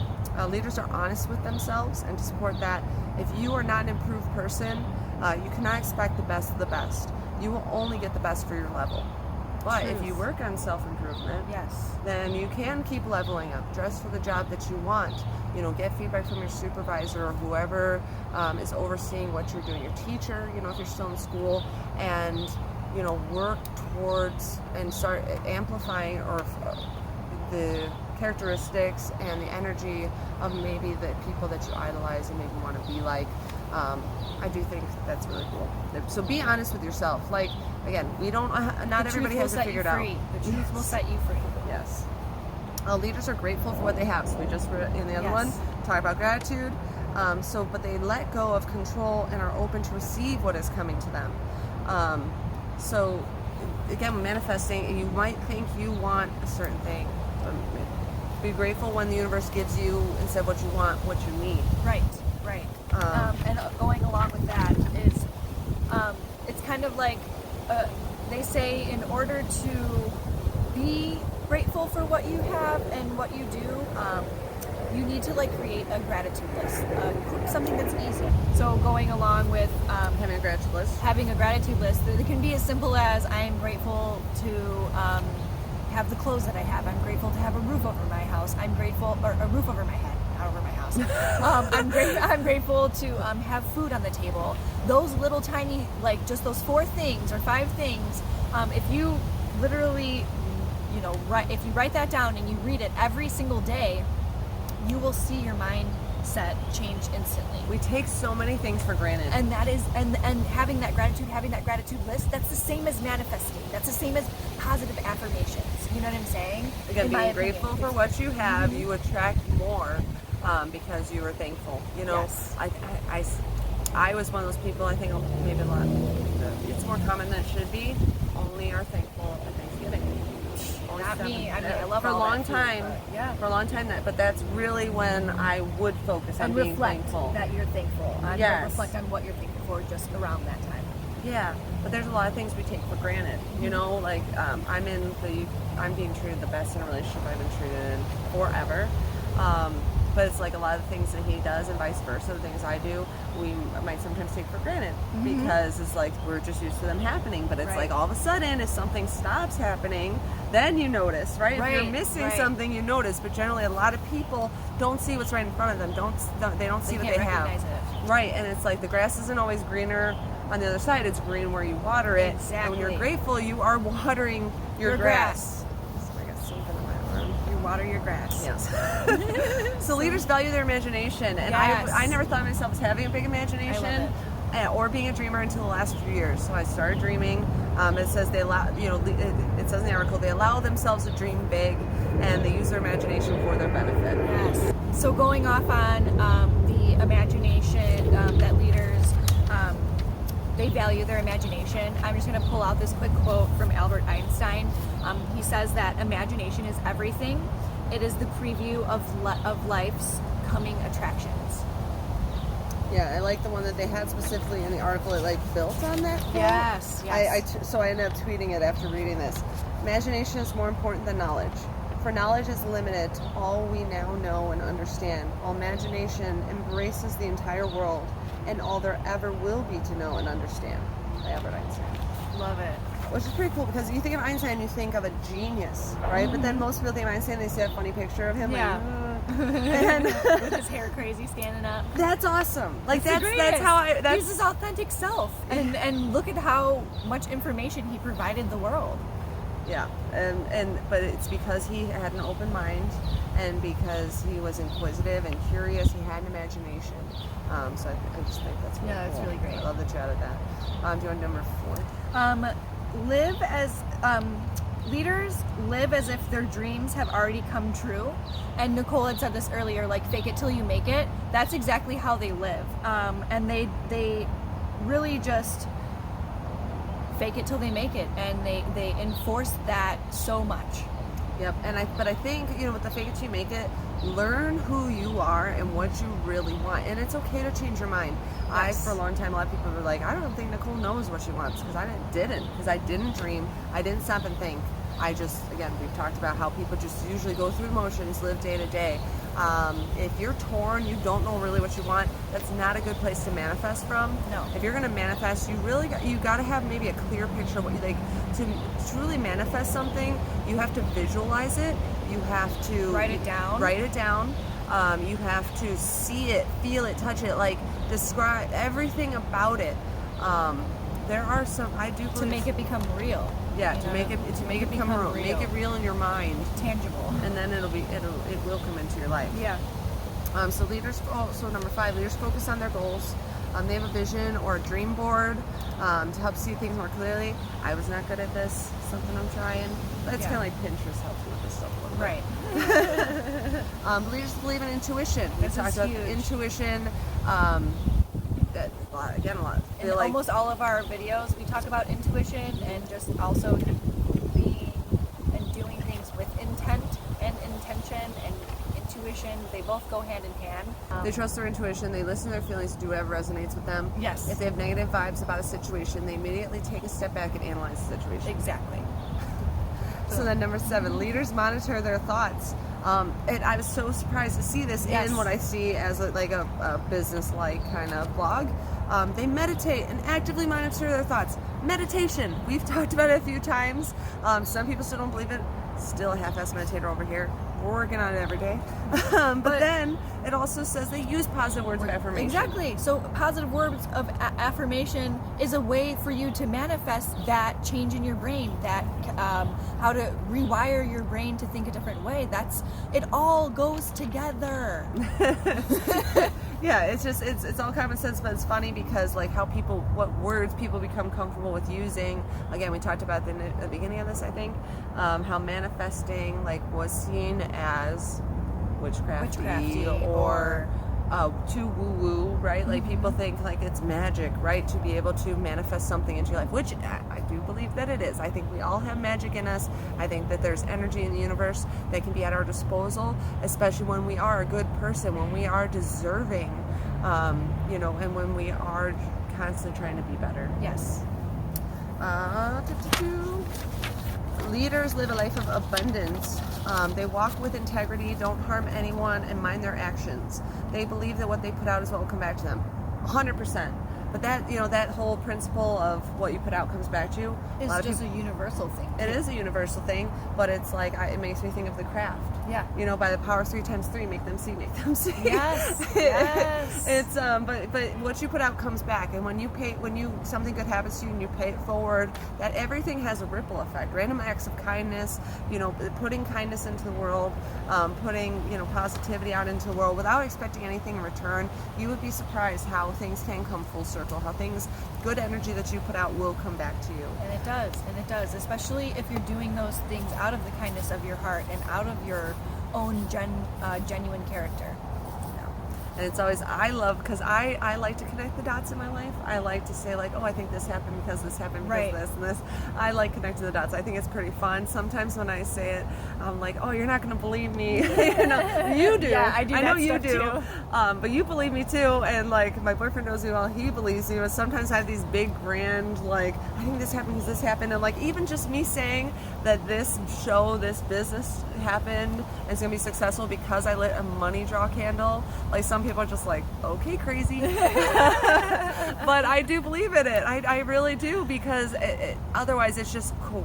Speaker 1: Leaders are honest with themselves, and to support that, if you are not an improved person, you cannot expect the best of the best. You will only get the best for your level. But if
Speaker 2: Truth.
Speaker 1: you work on self-improvement,
Speaker 2: Yes.
Speaker 1: then you can keep leveling up. Dress for the job that you want. Get feedback from your supervisor or whoever is overseeing what you're doing, your teacher, if you're still in school, and, work towards and start amplifying the characteristics and the energy of maybe the people that you idolize and maybe want to be like. I do think that's really cool. So be honest with yourself. Like, again, not everybody has it figured out.
Speaker 2: The truth will set you free.
Speaker 1: Yes. Leaders are grateful for what they have. So we just were in the other one talk about gratitude. But they let go of control and are open to receive what is coming to them. So again, manifesting, you might think you want a certain thing. Be grateful when the universe gives you, instead of what you want, what you need.
Speaker 2: Right. And going along with that is, it's kind of like, they say in order to be grateful for what you have and what you do, you need to create a gratitude list, something that's easy. So going along with
Speaker 1: Having a gratitude list.
Speaker 2: Having a gratitude list, it can be as simple as I am grateful to have the clothes that I have. I'm grateful to have a roof over my house. I'm grateful, or a roof over my head, not over my house. I'm grateful to have food on the table. Those little tiny, just those 4 things or 5 things, if you literally, if you write that down and you read it every single day, you will see your mindset change instantly.
Speaker 1: We take so many things for granted.
Speaker 2: And that is, and having that gratitude list, that's the same as manifesting. That's the same as positive affirmations. You know what I'm saying?
Speaker 1: Again, being grateful for what you have, you attract more because you are thankful.
Speaker 2: Yes.
Speaker 1: I was one of those people, I think maybe a lot, it's more common than it should be, only are thankful at Thanksgiving.
Speaker 2: Not me. I mean, I love
Speaker 1: for a
Speaker 2: all
Speaker 1: long
Speaker 2: that food,
Speaker 1: time.
Speaker 2: but yeah.
Speaker 1: For a long time, but that's really when I would focus on
Speaker 2: And
Speaker 1: being
Speaker 2: reflect
Speaker 1: thankful.
Speaker 2: that you're thankful.
Speaker 1: Yes.
Speaker 2: Reflect on what you're thankful for just around that time.
Speaker 1: Yeah, but there's a lot of things we take for granted. I'm being treated the best in a relationship I've been treated in forever. But it's a lot of the things that he does and vice versa, the things I do, we might sometimes take for granted because it's we're just used to them happening. But it's all of a sudden, if something stops happening, then you notice, right? If you're missing something, you notice. But generally, a lot of people don't see what's right in front of them. They don't see what they have.
Speaker 2: It.
Speaker 1: Right, and it's the grass isn't always greener on the other side. It's green where you water it.
Speaker 2: Exactly.
Speaker 1: And when you're grateful, you are watering your grass. I got something on my arm.
Speaker 2: You water your grass.
Speaker 1: Yes. So leaders value their imagination, and I never thought of myself as having a big imagination or being a dreamer until the last few years. So I started dreaming. It says they allow, it says in the article, they allow themselves to dream big, and they use their imagination for their benefit.
Speaker 2: Yes. So going off on the imagination that leaders, they value their imagination. I'm just going to pull out this quick quote from Albert Einstein. He says that imagination is everything. It is the preview of life's coming attractions.
Speaker 1: Yeah, I like the one that they had specifically in the article. It built on that quote.
Speaker 2: Yes.
Speaker 1: So I ended up tweeting it after reading this. Imagination is more important than knowledge. For knowledge is limited to all we now know and understand, while imagination embraces the entire world and all there ever will be to know and understand. By Albert Einstein.
Speaker 2: Love it.
Speaker 1: Which is pretty cool because you think of Einstein, you think of a genius, right? But then most people think of Einstein, they see a funny picture of him.
Speaker 2: Yeah.
Speaker 1: And
Speaker 2: with his hair crazy standing up.
Speaker 1: That's awesome. That's how
Speaker 2: he's his authentic self. And look at how much information he provided the world.
Speaker 1: Yeah, but it's because he had an open mind, and because he was inquisitive and curious. He had an imagination. So I just think that's really cool.
Speaker 2: That's really great.
Speaker 1: I love that you added that. Do you want number 4?
Speaker 2: Leaders live as if their dreams have already come true. And Nicole had said this earlier, fake it till you make it. That's exactly how they live. And they really just fake it till they make it, and they enforce that so much.
Speaker 1: Yep, but I think, with the fake it till you make it, learn who you are and what you really want, and it's okay to change your mind.
Speaker 2: Yes.
Speaker 1: For a long time, a lot of people were like, I don't think Nicole knows what she wants, because I didn't, because I didn't dream, I didn't stop and think. Again, we've talked about how people just usually go through emotions, live day to day. If you're torn, you don't know really what you want, that's not a good place to manifest from.
Speaker 2: No.
Speaker 1: If you're going to manifest, you got to have maybe a clear picture of what you like. To truly manifest something, you have to visualize it. You have to
Speaker 2: Write it down.
Speaker 1: You have to see it, feel it, touch it, like describe everything about it. There are some, I do believe,
Speaker 2: to make it become real.
Speaker 1: Yeah, to make it become real. Make it real in your mind,
Speaker 2: tangible,
Speaker 1: and then it will come into your life.
Speaker 2: Yeah.
Speaker 1: So number 5, leaders focus on their goals. They have a vision or a dream board to help see things more clearly. I was not good at this. Something I'm trying. But it's kind of like Pinterest helps me with this stuff a little bit.
Speaker 2: Right.
Speaker 1: Leaders believe in intuition. We talked about intuition. Again, a lot.
Speaker 2: In almost all of our videos, we talk about intuition and just also being and doing things with intent and intention and intuition. They both go hand in hand.
Speaker 1: They trust their intuition. They listen to their feelings, do whatever resonates with them.
Speaker 2: Yes.
Speaker 1: If they have negative vibes about a situation, they immediately take a step back and analyze the situation.
Speaker 2: Exactly.
Speaker 1: So then number 7, leaders monitor their thoughts. And I was so surprised to see this in what I see as a business-like kind of blog. They meditate and actively monitor their thoughts. Meditation. We've talked about it a few times. Some people still don't believe it. Still a half-ass meditator over here. We're working on it every day. But then it also says they use positive words of affirmation.
Speaker 2: Exactly. So positive words of affirmation is a way for you to manifest that change in your brain, that how to rewire your brain to think a different way. It all goes together.
Speaker 1: Yeah, it's all common sense, but it's funny because what words people become comfortable with using. Again, we talked about the beginning of this, I think, how manifesting was seen as witchcrafty or too woo-woo, right? Like people think it's magic, right? To be able to manifest something into your life, which I do believe that it is. I think we all have magic in us. I think that there's energy in the universe that can be at our disposal, especially when we are a good person, when we are deserving, and when we are constantly trying to be better.
Speaker 2: Yes.
Speaker 1: Leaders live a life of abundance. They walk with integrity, don't harm anyone, and mind their actions. They believe that what they put out is what will come back to them. 100%. But that whole principle of what you put out comes back to you.
Speaker 2: It's just a universal thing.
Speaker 1: It is a universal thing, but it's it makes me think of the craft.
Speaker 2: Yeah.
Speaker 1: By the power of 3 times 3, make them see.
Speaker 2: Yes. Yes.
Speaker 1: It's but what you put out comes back, and when something good happens to you and you pay it forward, that everything has a ripple effect. Random acts of kindness, putting kindness into the world, putting positivity out into the world without expecting anything in return. You would be surprised how things can come full circle. How good energy that you put out will come back to you.
Speaker 2: And it does, especially if you're doing those things out of the kindness of your heart and out of your own genuine character.
Speaker 1: And it's always, I love, because I like to connect the dots in my life. I like to say I think this happened because this happened because this and this. I like connecting the dots. I think it's pretty fun. Sometimes when I say it, I'm like, oh, you're not going to believe me. You do.
Speaker 2: Yeah, I do.
Speaker 1: I know you do.
Speaker 2: Too.
Speaker 1: But you believe me too. And my boyfriend knows me well. He believes me. But sometimes I have these big, grand, I think this happened because this happened. And even just me saying that this business happened and it's going to be successful because I lit a money draw candle. Some people are just okay, crazy. But I do believe in it. I really do, because otherwise it's just cool.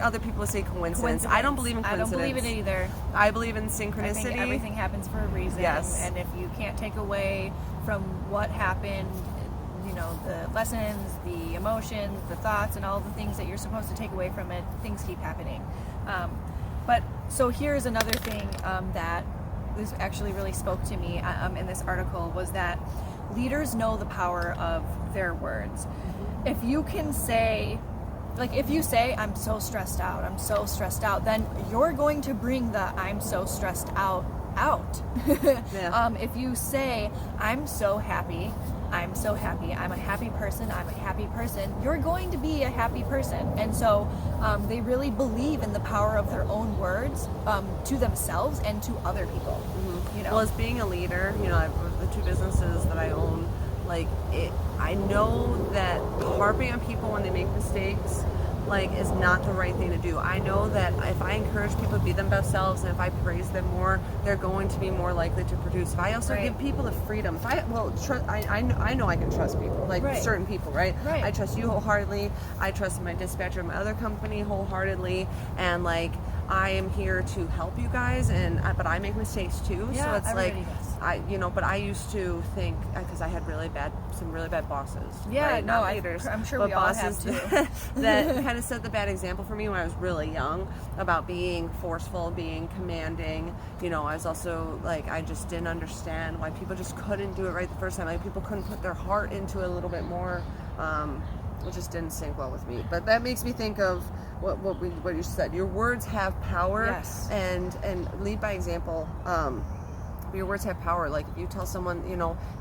Speaker 1: Other people say coincidence. I don't believe in coincidence.
Speaker 2: I don't believe in it either.
Speaker 1: I believe in synchronicity.
Speaker 2: I think everything happens for a reason.
Speaker 1: Yes.
Speaker 2: And if you can't take away from what happened, the lessons, the emotions, the thoughts, and all the things that you're supposed to take away from it, things keep happening. But so here's another thing that this actually really spoke to me in this article, was that leaders know the power of their words. If you can say, if you say, I'm so stressed out, then you're going to bring the I'm so stressed out.
Speaker 1: Yeah.
Speaker 2: If you say, I'm so happy, I'm a happy person, you're going to be a happy person. And so they really believe in the power of their own words to themselves and to other people.
Speaker 1: Well, as being a leader, the 2 businesses that I own, I know that harping on people when they make mistakes, like is not the right thing to do. I know that if I encourage people to be themselves and if I praise them more, they're going to be more likely to produce. If I also
Speaker 2: Right.
Speaker 1: give people the freedom, if I I know I can trust people, like
Speaker 2: Right.
Speaker 1: certain people, right?
Speaker 2: Right.
Speaker 1: I trust you wholeheartedly. I trust my dispatcher of my other company wholeheartedly, and like I am here to help you guys, and but I make mistakes too.
Speaker 2: Yeah,
Speaker 1: so it's like
Speaker 2: everybody does.
Speaker 1: but I used to think because I had some really bad bosses.
Speaker 2: Yeah,
Speaker 1: right?
Speaker 2: no,
Speaker 1: Not leaders,
Speaker 2: I'm sure
Speaker 1: but
Speaker 2: we all have
Speaker 1: bosses
Speaker 2: too.
Speaker 1: that kind of set the bad example for me when I was really young about being forceful, being commanding. I was also like, I just didn't understand why people just couldn't do it right the first time. Like people couldn't put their heart into it a little bit more. It just didn't sync well with me. But that makes me think of what you said. Your words have power,
Speaker 2: Yes.
Speaker 1: and lead by example. Your words have power. Like if you tell someone,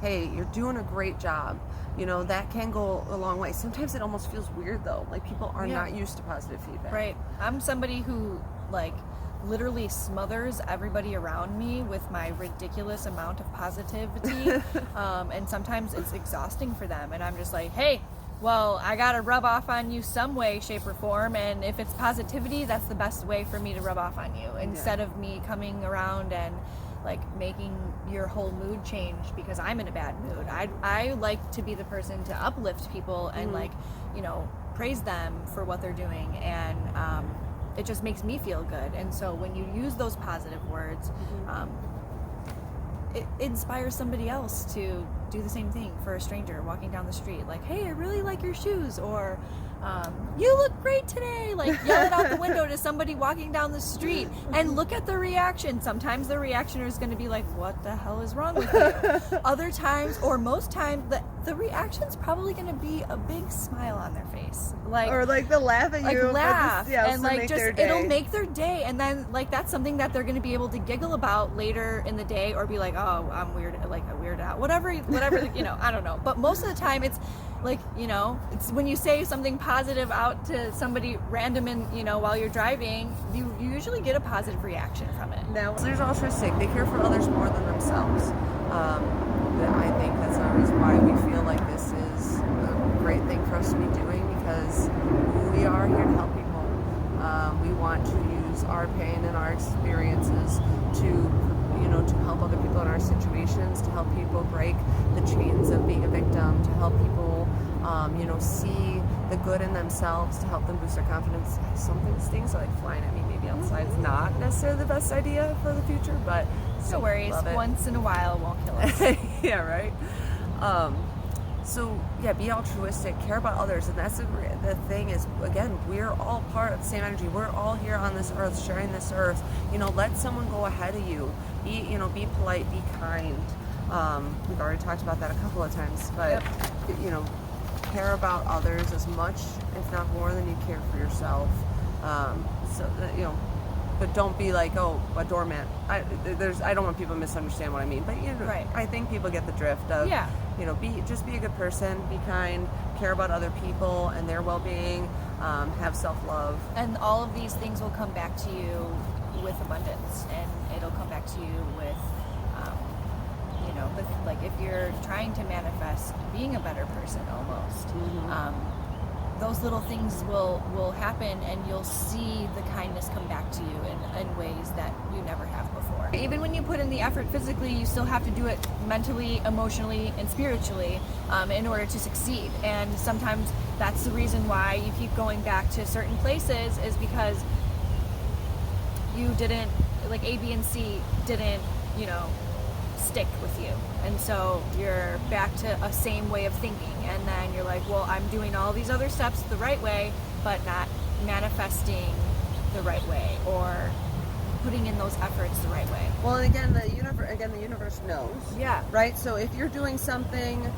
Speaker 1: hey, you're doing a great job, that can go a long way. Sometimes it almost feels weird though. Like people are
Speaker 2: Yeah.
Speaker 1: not used to positive feedback.
Speaker 2: Right. I'm somebody who like literally smothers everybody around me with my ridiculous amount of positivity. And sometimes it's exhausting for them. And I'm just like, hey, well, I got to rub off on you some way, shape, or form. And if it's positivity, that's the best way for me to rub off on you instead of me coming around and like making your whole mood change because I'm in a bad mood. I like to be the person to uplift people and like, praise them for what they're doing. And it just makes me feel good. And so when you use those positive words, it inspires somebody else to do the same thing for a stranger walking down the street. Like, hey, I really like your shoes, or you look great today. Like, yell it out the window to somebody walking down the street and look at the reaction. Sometimes the reaction is going to be like, what the hell is wrong with you? Other times, or most times, the reaction's probably going to be a big smile on their face. Like,
Speaker 1: or like they'll laugh at
Speaker 2: like
Speaker 1: you,
Speaker 2: laugh and like
Speaker 1: make
Speaker 2: just
Speaker 1: their day.
Speaker 2: it'll make their day, and then like that's something that they're going to be able to giggle about later in the day, or be like, oh, I'm weird, like a weird out, whatever I don't know. But most of the time it's like, it's when you say something positive out to somebody random and while you're driving, you usually get a positive reaction from it.
Speaker 1: Now, there's altruistic. They care for others more than themselves. I think that's the reason why we feel like this is a great thing for us to be doing, because we are here to help people. We want to use our pain and our experiences to help other people in our situations, to help people break the chains of being a victim, to help people see the good in themselves, to help them boost their confidence. Something stings like flying at me maybe outside is not necessarily the best idea for the future, but
Speaker 2: No worries, once in a while won't kill us.
Speaker 1: Yeah, right. So yeah, be altruistic, care about others, and that's the thing is, again, we're all part of the same energy. We're all here on this earth, sharing this earth. Let someone go ahead of you. Be polite, be kind. We've already talked about that a couple of times, but care about others as much, if not more, than you care for yourself. But don't be like, oh, a doormat. I don't want people to misunderstand what I mean, but
Speaker 2: Right.
Speaker 1: I think people get the drift of, be a good person, be kind, care about other people and their well-being, have self-love.
Speaker 2: And all of these things will come back to you with abundance, and it'll come back to you with like if you're trying to manifest being a better person almost, those little things will happen, and you'll see the kindness come back to you in ways that you never have before. Even when you put in the effort physically, you still have to do it mentally, emotionally, and spiritually in order to succeed. And sometimes that's the reason why you keep going back to certain places, is because you didn't, like A, B, and C didn't, stick with you. And so you're back to a same way of thinking. And then you're like, well, I'm doing all these other steps the right way, but not manifesting the right way, or putting in those efforts the right way.
Speaker 1: Well, and again, the universe knows.
Speaker 2: Yeah.
Speaker 1: Right? So if you're doing something,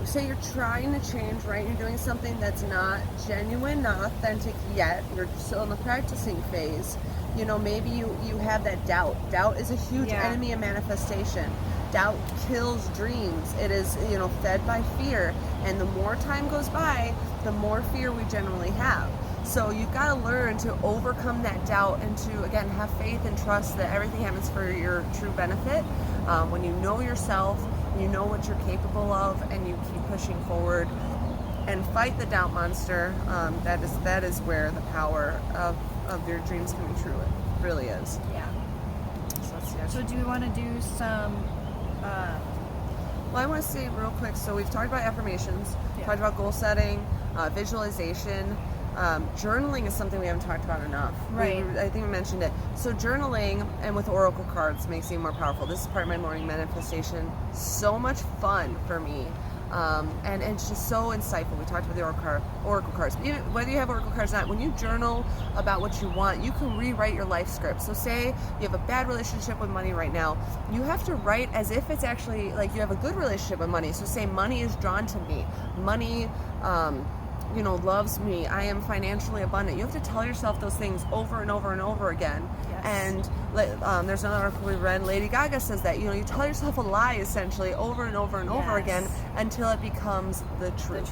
Speaker 1: say you're trying to change, right? You're doing something that's not genuine, not authentic yet. You're still in the practicing phase. Maybe you have that doubt. Doubt is a huge enemy of manifestation. Doubt kills dreams. It is, fed by fear. And the more time goes by, the more fear we generally have. So you've got to learn to overcome that doubt and to, again, have faith and trust that everything happens for your true benefit. When you know yourself, you know what you're capable of, and you keep pushing forward, and fight the doubt monster. That is where the power of your dreams coming true it really is.
Speaker 2: Yeah.
Speaker 1: So let's see.
Speaker 2: So do we want to do some?
Speaker 1: Well, I want to say real quick. So we've talked about affirmations,
Speaker 2: Yeah.
Speaker 1: talked about goal setting, visualization. Journaling is something we haven't talked about enough.
Speaker 2: Right.
Speaker 1: I think we mentioned it. So journaling and with oracle cards makes it more powerful. This is part of my morning manifestation. So much fun for me. And it's just so insightful. We talked about the oracle cards. Even whether you have oracle cards or not, when you journal about what you want, you can rewrite your life script. So say you have a bad relationship with money right now, you have to write as if it's actually like you have a good relationship with money. So say money is drawn to me. Money, loves me. I am financially abundant. You have to tell yourself those things over and over and over again.
Speaker 2: Yes.
Speaker 1: And there's another article we read. Lady Gaga says that you tell yourself a lie essentially over and over and over again until it becomes the truth.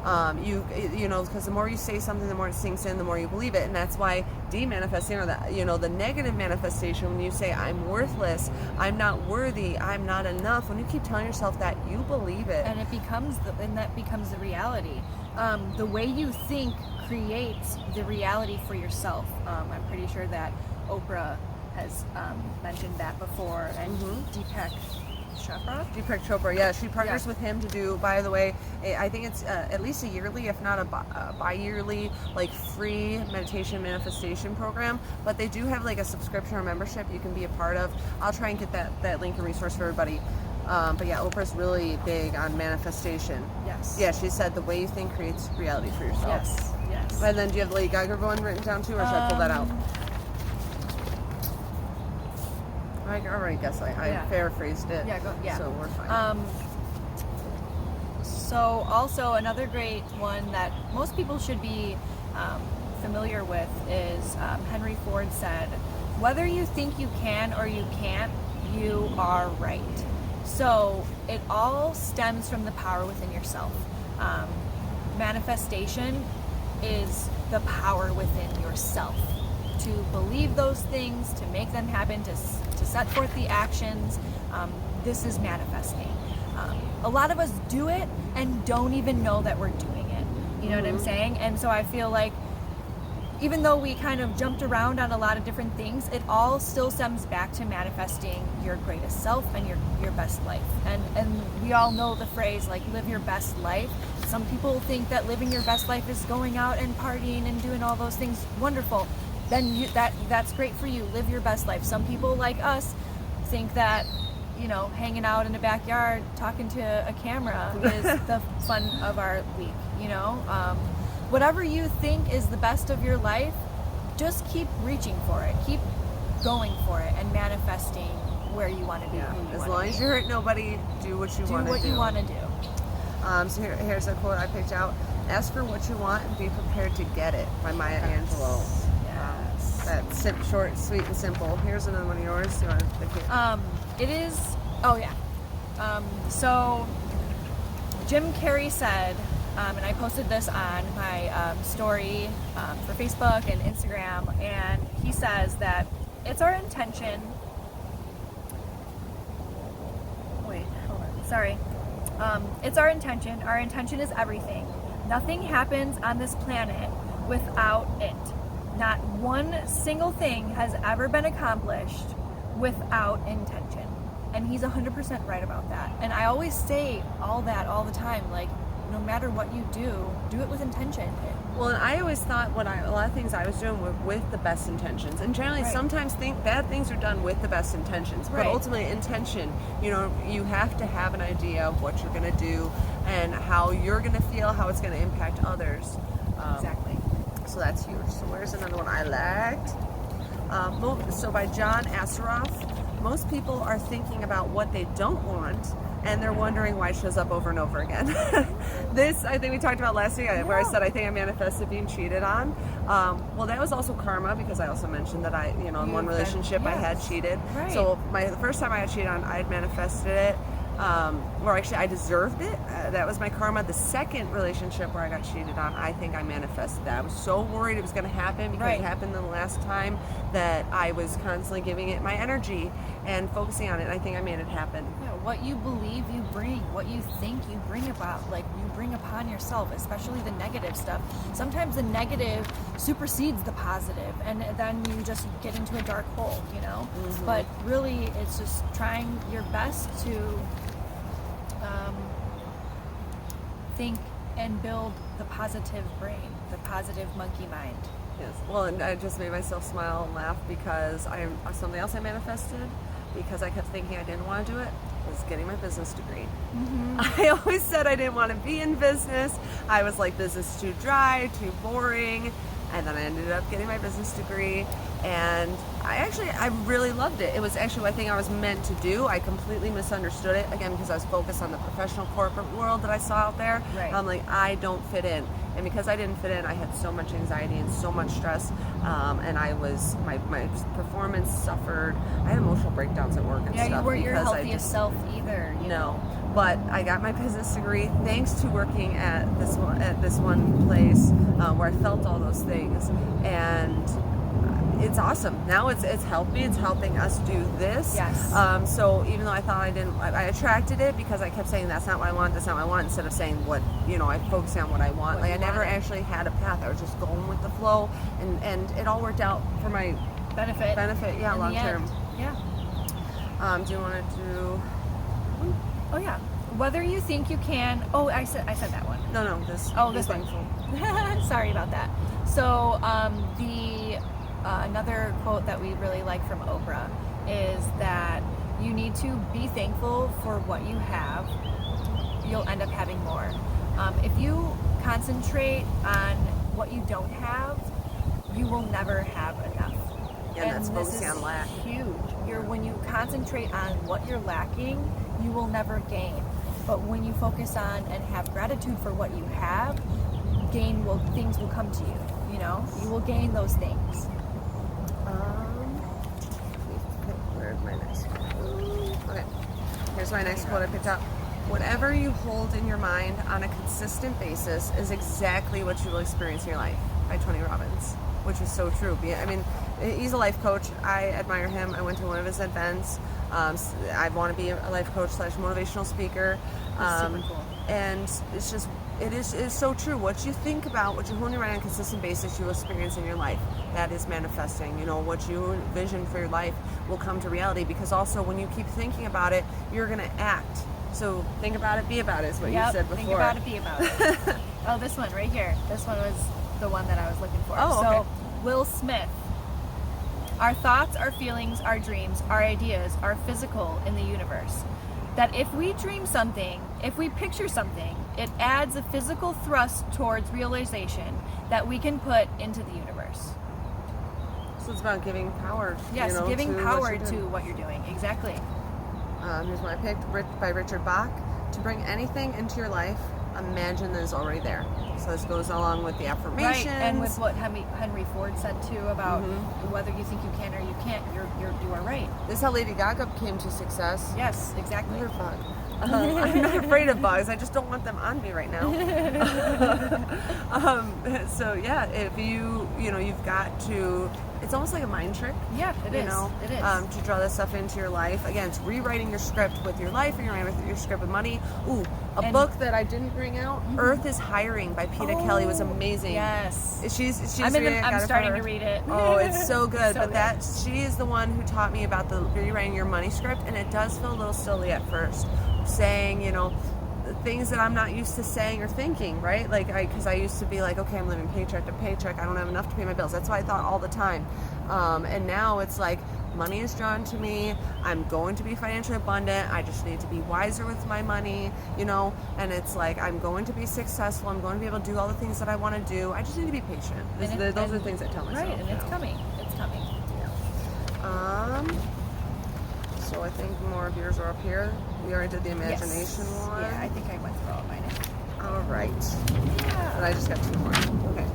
Speaker 1: Because the more you say something, the more it sinks in, the more you believe it, and that's why demanifesting, or the negative manifestation, when you say I'm worthless, I'm not worthy, I'm not enough, when you keep telling yourself that, you believe it,
Speaker 2: and that becomes the reality. The way you think creates the reality for yourself. I'm pretty sure that Oprah has mentioned that before, and Deepak Chopra, yeah, she partners with him to do, by the way, I think it's at least a yearly, if not a bi-yearly, like free meditation manifestation program, but they do have like a subscription or membership you can be a part of. I'll try and get that link and resource for everybody. But yeah, Oprah's really big on manifestation. Yes.
Speaker 1: Yeah, she said the way you think creates reality for yourself.
Speaker 2: Yes.
Speaker 1: And then do you have the Lady Gaga one written down too, or should I pull that out? I already guess I paraphrased it.
Speaker 2: Yeah.
Speaker 1: So we're fine.
Speaker 2: So also another great one that most people should be familiar with is Henry Ford said, "Whether you think you can or you can't, you are right." So it all stems from the power within yourself. Manifestation is the power within yourself to believe those things, to make them happen, to set forth the actions. This is manifesting. A lot of us do it and don't even know that we're doing it. You know what I'm saying? And so I feel like even though we kind of jumped around on a lot of different things, it all still stems back to manifesting your greatest self and your best life. And we all know the phrase, like, live your best life. Some people think that living your best life is going out and partying and doing all those things. Wonderful. Then that's great for you. Live your best life. Some people like us think that, hanging out in the backyard talking to a camera is the fun of our week, Whatever you think is the best of your life, just keep reaching for it. Keep going for it and manifesting where you want to be.
Speaker 1: As long as you hurt nobody, do what you want to do.
Speaker 2: Do what you want to do.
Speaker 1: So here's a quote I picked out. Ask for what you want and be prepared to get it, by Maya Angelou.
Speaker 2: Yes.
Speaker 1: That's short, sweet, and simple. Here's another one of yours. Do you want to pick it?
Speaker 2: It is, so Jim Carrey said, and I posted this on my story for Facebook and Instagram, and he says that it's our intention, it's our intention is everything. Nothing happens on this planet without it. Not one single thing has ever been accomplished without intention. And he's 100% right about that. And I always say all that all the time, like, no matter what you do it with intention.
Speaker 1: Well, and I always thought a lot of things I was doing were with the best intentions. And generally, sometimes bad things are done with the best intentions. But ultimately, intention, you have to have an idea of what you're going to do and how you're going to feel, how it's going to impact others.
Speaker 2: Exactly.
Speaker 1: So that's huge. So where's another one I liked? So by John Assaraf, most people are thinking about what they don't want, and they're wondering why it shows up over and over again. This, I think we talked about last week, where I said I think I manifested being cheated on. Well, that was also karma, because I also mentioned that in one relationship I had cheated.
Speaker 2: Right.
Speaker 1: So the first time I had cheated on, I had manifested it. or actually I deserved it. That was my karma. The second relationship where I got cheated on, I think I manifested that. I was so worried it was going to happen because
Speaker 2: Right.
Speaker 1: it happened the last time that I was constantly giving it my energy and focusing on it. And I think I made it happen.
Speaker 2: Yeah, what you believe you bring, what you think you bring about, like you bring upon yourself, especially the negative stuff. Sometimes the negative supersedes the positive, and then you just get into a dark hole, you know?
Speaker 1: Mm-hmm.
Speaker 2: But really, it's just trying your best to think and build the positive brain, the positive monkey mind.
Speaker 1: Yes. Well, and I just made myself smile and laugh because something else I manifested because I kept thinking I didn't want to do it was getting my business degree.
Speaker 2: Mm-hmm.
Speaker 1: I always said I didn't want to be in business. I was like, business too dry, too boring. And then I ended up getting my business degree, and I really loved it. It was actually one thing I was meant to do. I completely misunderstood it, again, because I was focused on the professional corporate world that I saw out there.
Speaker 2: Right.
Speaker 1: I'm like, I don't fit in. And because I didn't fit in, I had so much anxiety and so much stress, and my performance suffered. I had emotional breakdowns at work and stuff.
Speaker 2: Yeah, you weren't your
Speaker 1: because
Speaker 2: healthiest self either. You know?
Speaker 1: But I got my business degree thanks to working at this one place where I felt all those things, and it's awesome. Now it's helped me. It's helping us do this.
Speaker 2: Yes.
Speaker 1: So even though I thought I attracted it because I kept saying that's not what I want, that's not what I want, instead of saying what I focused on what I want. Like I never actually had a path. I was just going with the flow, and it all worked out for my
Speaker 2: Benefit.
Speaker 1: Yeah,
Speaker 2: in
Speaker 1: long
Speaker 2: the
Speaker 1: term.
Speaker 2: end. Yeah.
Speaker 1: Do you want to do?
Speaker 2: Oh yeah. Whether you think you can. Oh, I said that one.
Speaker 1: No, this.
Speaker 2: Oh,
Speaker 1: be
Speaker 2: this one.
Speaker 1: thankful.
Speaker 2: Sorry about that. So another quote that we really like from Oprah is that you need to be thankful for what you have. You'll end up having more. If you concentrate on what you don't have, you will never have enough.
Speaker 1: Yeah, and that's
Speaker 2: this
Speaker 1: focusing
Speaker 2: is
Speaker 1: on lack.
Speaker 2: huge. When you concentrate on what you're lacking, you will never gain. But when you focus on and have gratitude for what you have, things will come to you. You know, you will gain those things.
Speaker 1: Where's my next quote? Okay, here's my next quote I picked up. Whatever you hold in your mind on a consistent basis is exactly what you will experience in your life, by Tony Robbins, which is so true. I mean, he's a life coach. I admire him. I went to one of his events. I want to be a life coach / motivational speaker.
Speaker 2: Super cool.
Speaker 1: And it's so true. What you think about, what you hold in your mind on a consistent basis, you will experience in your life. That is manifesting. What you envision for your life will come to reality, because also when you keep thinking about it, you're going to act. So think about it, be about it is what you said before.
Speaker 2: Think about it, be about it. Oh, this one right here. This one was the one that I was looking for.
Speaker 1: Oh, okay.
Speaker 2: So, Will Smith. Our thoughts, our feelings, our dreams, our ideas are physical in the universe. That if we dream something, if we picture something, it adds a physical thrust towards realization that we can put into the universe.
Speaker 1: So it's about giving power.
Speaker 2: Yes, giving
Speaker 1: to
Speaker 2: power
Speaker 1: what you're
Speaker 2: to
Speaker 1: doing.
Speaker 2: what you're doing. Exactly.
Speaker 1: Here's one I picked by Richard Bach. To bring anything into your life, imagine that it's already there. So this goes along with the affirmations.
Speaker 2: Right, and with what Henry Ford said too about whether you think you can or you can't, you are right.
Speaker 1: This is how Lady Gaga came to success.
Speaker 2: Yes, exactly.
Speaker 1: Another bug. I'm not afraid of bugs. I just don't want them on me right now. So yeah, if you've got to. It's almost like a mind trick.
Speaker 2: Yeah, it is. It is.
Speaker 1: To draw this stuff into your life. Again, it's rewriting your script with your life, or you're rewriting your script with money. Ooh, a book that I didn't bring out, Earth is Hiring by Peta Kelly, was amazing.
Speaker 2: Yes.
Speaker 1: She's
Speaker 2: I'm
Speaker 1: got it
Speaker 2: starting
Speaker 1: for
Speaker 2: to
Speaker 1: her.
Speaker 2: read it.
Speaker 1: Oh, it's so good.
Speaker 2: So
Speaker 1: But she is the one who taught me about the rewriting your money script, and it does feel a little silly at first, saying, things that I'm not used to saying or thinking, right? Because I used to be like, okay, I'm living paycheck to paycheck. I don't have enough to pay my bills. That's what I thought all the time. And now it's like, money is drawn to me. I'm going to be financially abundant. I just need to be wiser with my money, and it's like, I'm going to be successful. I'm going to be able to do all the things that I want to do. I just need to be patient. Those are the things I tell myself.
Speaker 2: Right, and it's coming. It's coming.
Speaker 1: So I think more of yours are up here. We already did the imagination one.
Speaker 2: Yeah, I think I went through all mine.
Speaker 1: All right.
Speaker 2: Yeah.
Speaker 1: And I just got 2 more. Okay.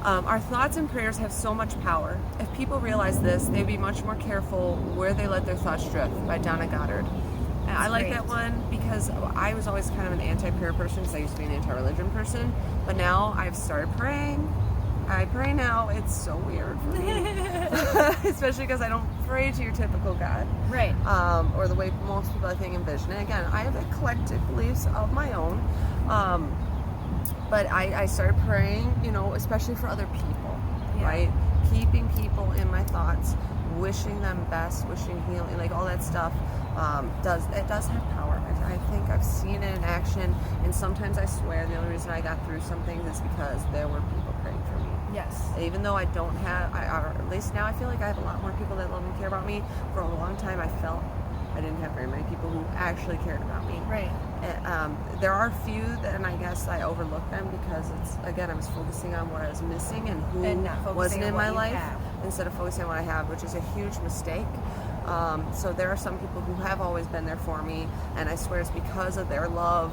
Speaker 1: Our thoughts and prayers have so much power. If people realize this, they'd be much more careful where they let their thoughts drift, by Donna Goddard. And I like
Speaker 2: great.
Speaker 1: that one because I was always kind of an anti-prayer person because I used to be an anti-religion person. But now I've started praying. I pray now. It's so weird for me. Especially because I don't pray to your typical God.
Speaker 2: Right.
Speaker 1: Or the way most people, I think, envision it. Again, I have eclectic beliefs of my own. But I started praying, you know, especially for other people, right? Keeping people in my thoughts, wishing them best, wishing healing, like all that stuff does have power. I think I've seen it in action, and sometimes I swear the only reason I got through some things is because there were people praying for me.
Speaker 2: Yes.
Speaker 1: Even though I don't have, or at least now I feel like I have a lot more people that love and care about me. For a long time I felt I didn't have very many people who actually cared about me.
Speaker 2: Right.
Speaker 1: There are a few that, and I guess I overlooked them because it's, again, I was focusing on what I was missing and who wasn't in my life instead of focusing on what I have, which is a huge mistake. So there are some people who have always been there for me, and I swear it's because of their love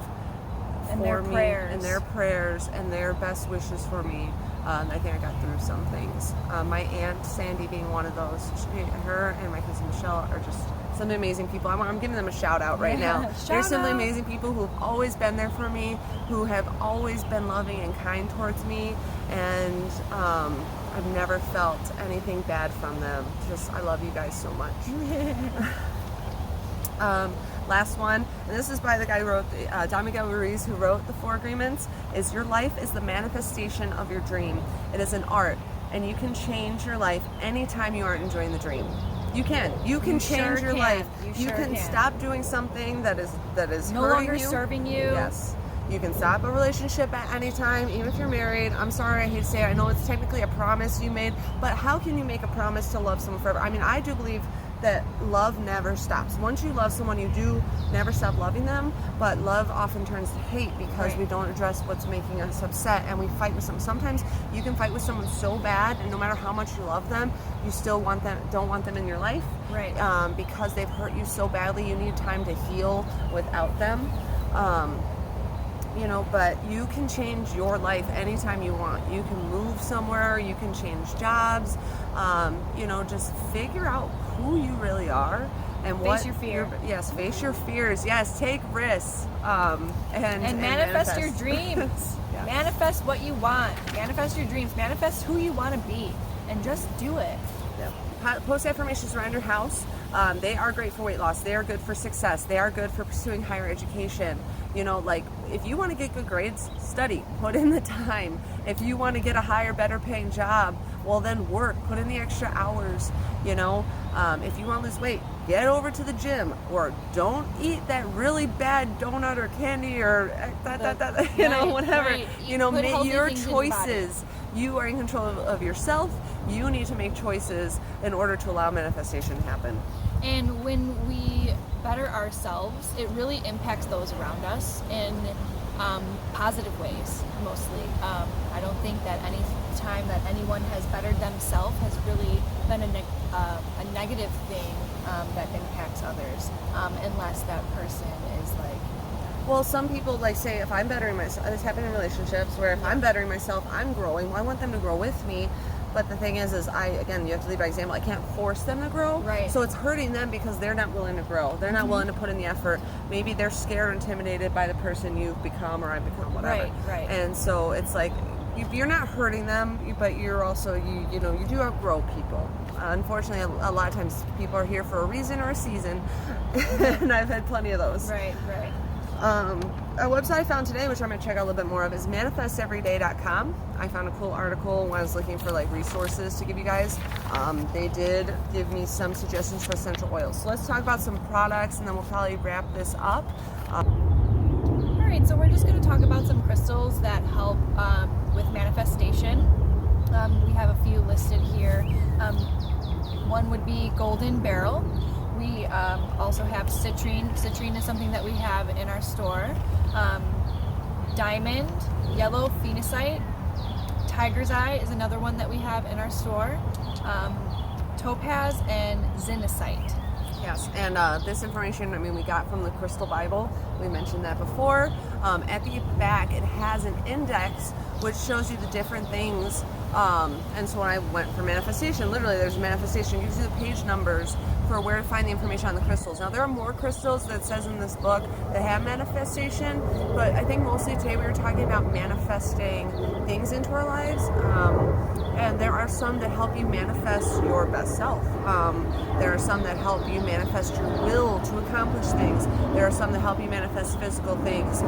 Speaker 2: and
Speaker 1: for
Speaker 2: their
Speaker 1: me
Speaker 2: prayers.
Speaker 1: and their prayers and their best wishes for me. I think I got through some things. My aunt Sandy being one of those. Her and my cousin Michelle are just some amazing people. I'm giving them a shout out right now. They're simply amazing people who have always been there for me, who have always been loving and kind towards me, and I've never felt anything bad from them. Just, I love you guys so much. Last one, and this is by the guy who wrote, Don Miguel Ruiz, who wrote the 4 Agreements, is your life is the manifestation of your dream. It is an art, and you can change your life anytime you aren't enjoying the dream. You can change your life. You can stop doing something that is
Speaker 2: no
Speaker 1: hurting
Speaker 2: longer
Speaker 1: you.
Speaker 2: serving you.
Speaker 1: Yes. You can stop a relationship at any time, even if you're married. I'm sorry, I hate to say it. I know it's technically a promise you made, but how can you make a promise to love someone forever? I mean, I do believe that love never stops. Once you love someone, you do never stop loving them, but love often turns to hate because we don't address what's making us upset, and we fight with them. Sometimes you can fight with someone so bad, and no matter how much you love them, you still don't want them in your life.
Speaker 2: Right.
Speaker 1: Because they've hurt you so badly. You need time to heal without them. You know, but you can change your life anytime you want. You can move somewhere, you can change jobs, you know, just figure out who you really are and
Speaker 2: face your fear.
Speaker 1: Face your fears. Yes, take risks. And
Speaker 2: manifest your dreams.
Speaker 1: Yeah.
Speaker 2: Manifest what you want. Manifest your dreams. Manifest who you want to be, and just do it.
Speaker 1: Yeah. Post affirmations around your house. They are great for weight loss. They are good for success. They are good for pursuing higher education. You know, like, if you want to get good grades, study, put in the time. If you want to get a higher, better paying job, well, then work, put in the extra hours. You know, if you want to lose weight, get over to the gym, or don't eat that really bad donut or candy or you know, whatever.
Speaker 2: Right.
Speaker 1: You know, make your
Speaker 2: things in
Speaker 1: choices. You are in control of yourself. You need to make choices in order to allow manifestation to happen.
Speaker 2: And when we better ourselves, it really impacts those around us in positive ways, mostly. I don't think that any time that anyone has bettered themselves has really been a negative thing that impacts others, unless that person is like...
Speaker 1: Well, some people like say, if I'm bettering myself, this happens in relationships where if I'm bettering myself, I'm growing. Well, I want them to grow with me. But the thing is you have to lead by example. I can't force them to grow.
Speaker 2: Right.
Speaker 1: So it's hurting them because they're not willing to grow. They're not willing to put in the effort. Maybe they're scared or intimidated by the person you've become or I've become, whatever.
Speaker 2: Right.
Speaker 1: And so it's like, you're not hurting them, but you're also, you know, you do outgrow people. Unfortunately, a lot of times people are here for a reason or a season. And I've had plenty of those.
Speaker 2: Right.
Speaker 1: A website I found today, which I'm going to check out a little bit more of, is manifesteveryday.com. I found a cool article when I was looking for like resources to give you guys. They did give me some suggestions for essential oils. So let's talk about some products, and then we'll probably wrap this up.
Speaker 2: Alright, so we're just going to talk about some crystals that help with manifestation. We have a few listed here. One would be golden beryl. We also have citrine. Citrine is something that we have in our store. Diamond, yellow phenacite. Tiger's eye is another one that we have in our store. Topaz and zinnacite.
Speaker 1: Yes, and this information, I mean, we got from the Crystal Bible. We mentioned that before. At the back, it has an index which shows you the different things And so when I went for manifestation, literally there's a manifestation. It gives you the page numbers for where to find the information on the crystals. Now there are more crystals that says in this book that have manifestation, but I think mostly today we were talking about manifesting things into our lives. And there are some that help you manifest your best self. There are some that help you manifest your will to accomplish things. There are some that help you manifest physical things.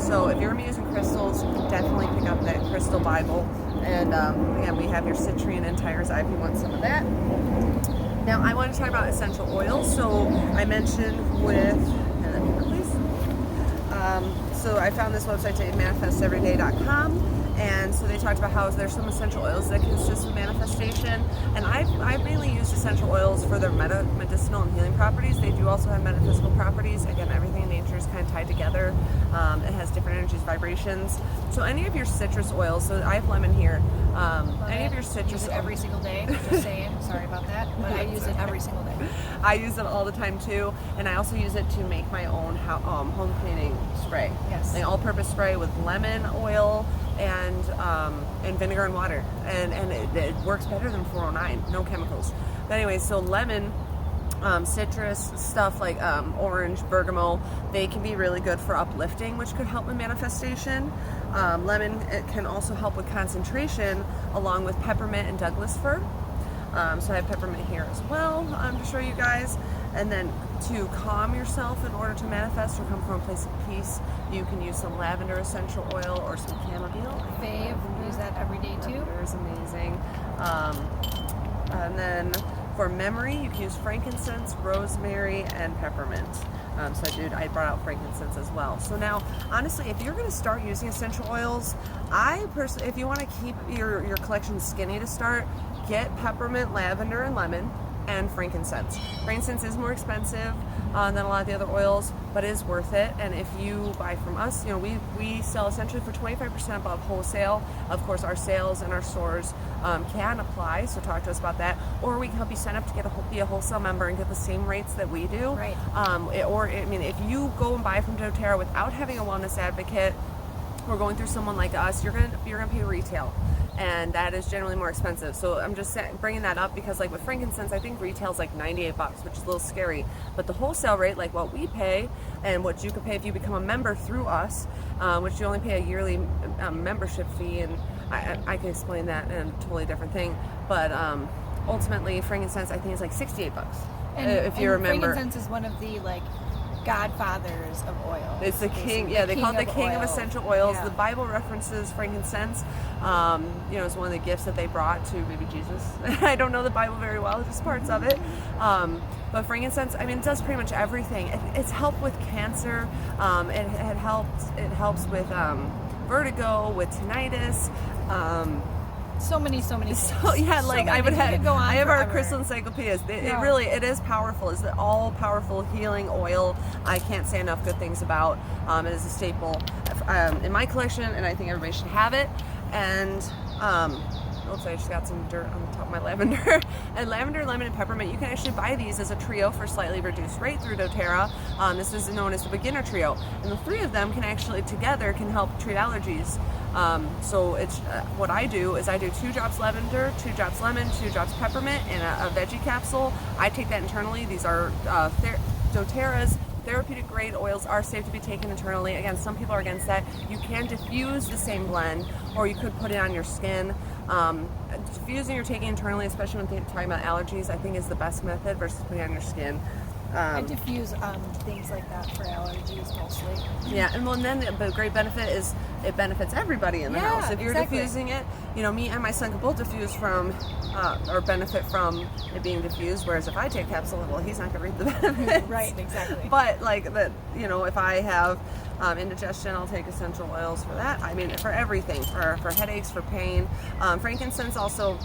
Speaker 1: So if you're using crystals, definitely pick up that crystal Bible. And again, we have your citrine and tiger's eye if you want some of that. Now I want to talk about essential oils. So I mentioned with, please. So I found this website today, manifesteveryday.com. And so they talked about how there's some essential oils that can assist with manifestation. And I've mainly used essential oils for their medicinal and healing properties. They do also have metaphysical properties. Again, everything in nature is kind of tied together. It has different energies, vibrations. So any of your citrus oils, so I have lemon here. Any of your citrus
Speaker 2: use it every single day. Just saying. Sorry about that. But I use it every single day.
Speaker 1: I use it all the time too. And I also use it to make my own home cleaning spray.
Speaker 2: Yes.
Speaker 1: An all-purpose spray with lemon oil and vinegar and water, and it works better than 409, no chemicals. But anyway, so lemon, citrus stuff like orange, bergamot, they can be really good for uplifting, which could help with manifestation. Lemon, it can also help with concentration, along with peppermint and Douglas fir. So I have peppermint here as well to show you guys. And then to calm yourself in order to manifest or come from a place of peace, you can use some lavender essential oil or some chamomile.
Speaker 2: Fave, use that every day too.
Speaker 1: Lavender is amazing. And then for memory, you can use frankincense, rosemary, and peppermint. So I brought out frankincense as well. So now, honestly, if you're going to start using essential oils, I personally, if you want to keep your collection skinny to start, get peppermint, lavender, and lemon, and frankincense. Frankincense is more expensive than a lot of the other oils, but it is worth it. And if you buy from us, we sell essentially for 25% above wholesale. Of course, our sales and our stores can apply, so talk to us about that. Or we can help you sign up to be a wholesale member and get the same rates that we do.
Speaker 2: Right.
Speaker 1: If you go and buy from doTERRA without having a wellness advocate or going through someone like us, you're gonna pay retail. And that is generally more expensive. So I'm just bringing that up because, like with frankincense, I think retail's like $98, which is a little scary. But the wholesale rate, like what we pay and what you could pay if you become a member through us, which you only pay a yearly membership fee, and I can explain that in a totally different thing. But ultimately, frankincense I think is like $68 if you're a member.
Speaker 2: Frankincense is one of the godfathers of oil.
Speaker 1: It's the king. Yeah, they call it the king of essential oils.
Speaker 2: Yeah.
Speaker 1: The Bible references frankincense. It's one of the gifts that they brought to baby Jesus. I don't know the Bible very well, just parts of it. But frankincense, it does pretty much everything. It's helped with cancer. It helps with vertigo, with tinnitus.
Speaker 2: So many things.
Speaker 1: So yeah, I have our crystal encyclopedias. It is powerful. It's the all powerful healing oil. I can't say enough good things about. It is a staple in my collection, and I think everybody should have it. And oops, I just got some dirt on the top of my lavender. And lavender, lemon, and peppermint, you can actually buy these as a trio for slightly reduced rate through doTERRA. This is known as the beginner trio. And the three of them can actually together can help treat allergies. So it's what I do is I do 2 drops lavender, 2 drops lemon, 2 drops peppermint in a veggie capsule. I take that internally. These are doTERRA's therapeutic grade oils, are safe to be taken internally. Again, some people are against that. You can diffuse the same blend, or you could put it on your skin. Diffusing or taking internally, especially when talking about allergies, I think is the best method versus putting it on your skin.
Speaker 2: I diffuse things like that for allergies mostly.
Speaker 1: Yeah, and then the great benefit is it benefits everybody in the house. If you're diffusing it, me and my son can both diffuse from or benefit from it being diffused. Whereas if I take capsule, well, he's not going to reap the benefits.
Speaker 2: Right, exactly.
Speaker 1: But if I have indigestion, I'll take essential oils for that. For everything, for headaches, for pain. Frankincense also.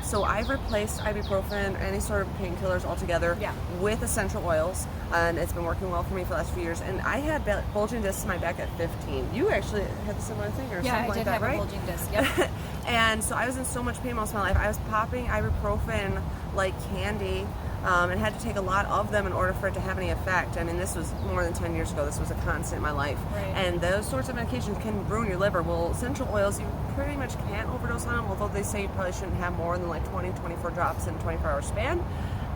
Speaker 1: So I've replaced ibuprofen, any sort of painkillers altogether with essential oils, and it's been working well for me for the last few years. And I had bulging discs in my back at 15. You actually had the similar thing, or something like that, right?
Speaker 2: Yeah, I did have a bulging disc. Yep.
Speaker 1: And so I was in so much pain most of my life. I was popping ibuprofen like candy, and had to take a lot of them in order for it to have any effect. This was more than 10 years ago. This was a constant in my life.
Speaker 2: Right.
Speaker 1: And those sorts of medications can ruin your liver. Well, essential oils, you pretty much can't overdose on them, although they say you probably shouldn't have more than like 20, 24 drops in a 24-hour span.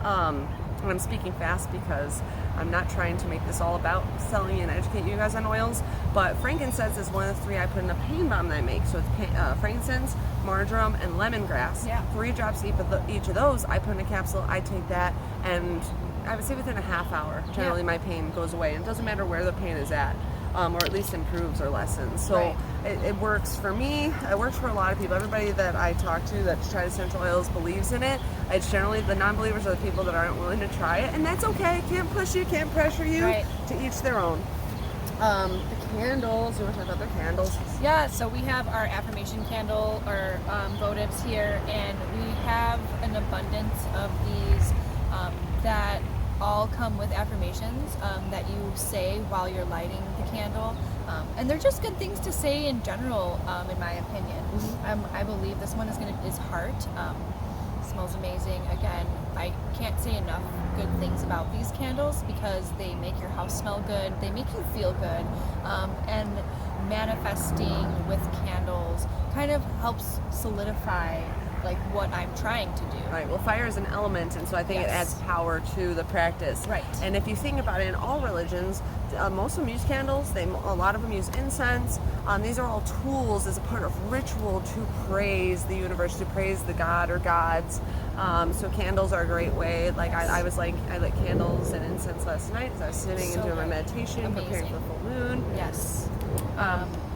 Speaker 1: And I'm speaking fast because I'm not trying to make this all about selling and educate you guys on oils, but frankincense is one of the 3 I put in a pain bomb that I make. So it's frankincense, marjoram, and lemongrass.
Speaker 2: Yeah.
Speaker 1: 3 drops each of those I put in a capsule. I take that, and I would say within a half hour, generally my pain goes away. And it doesn't matter where the pain is at. Or at least improves or lessens. So
Speaker 2: right.
Speaker 1: it works for me. It works for a lot of people. Everybody that I talk to that's tried essential oils believes in it. It's generally the non-believers are the people that aren't willing to try it, and that's okay. Can't push you, can't pressure you.
Speaker 2: Right.
Speaker 1: To each their own. The candles. You want to talk about the candles?
Speaker 2: Yeah. So we have our affirmation candle or votives here, and we have an abundance of these that all come with affirmations that you say while you're lighting the candle, and they're just good things to say in general, in my opinion. I believe this one is heart. Smells amazing. Again, I can't say enough good things about these candles because they make your house smell good, they make you feel good, and manifesting with candles kind of helps solidify like what I'm trying to do.
Speaker 1: Right. Well, fire is an element, and so I think it adds power to the practice.
Speaker 2: Right.
Speaker 1: And if you think about it, in all religions, most of them use candles. A lot of them use incense. These are all tools as a part of ritual to praise the universe, to praise the god or gods. So candles are a great way. Like I lit candles and incense last night as I was sitting and doing my meditation, preparing for the full moon.
Speaker 2: Yes.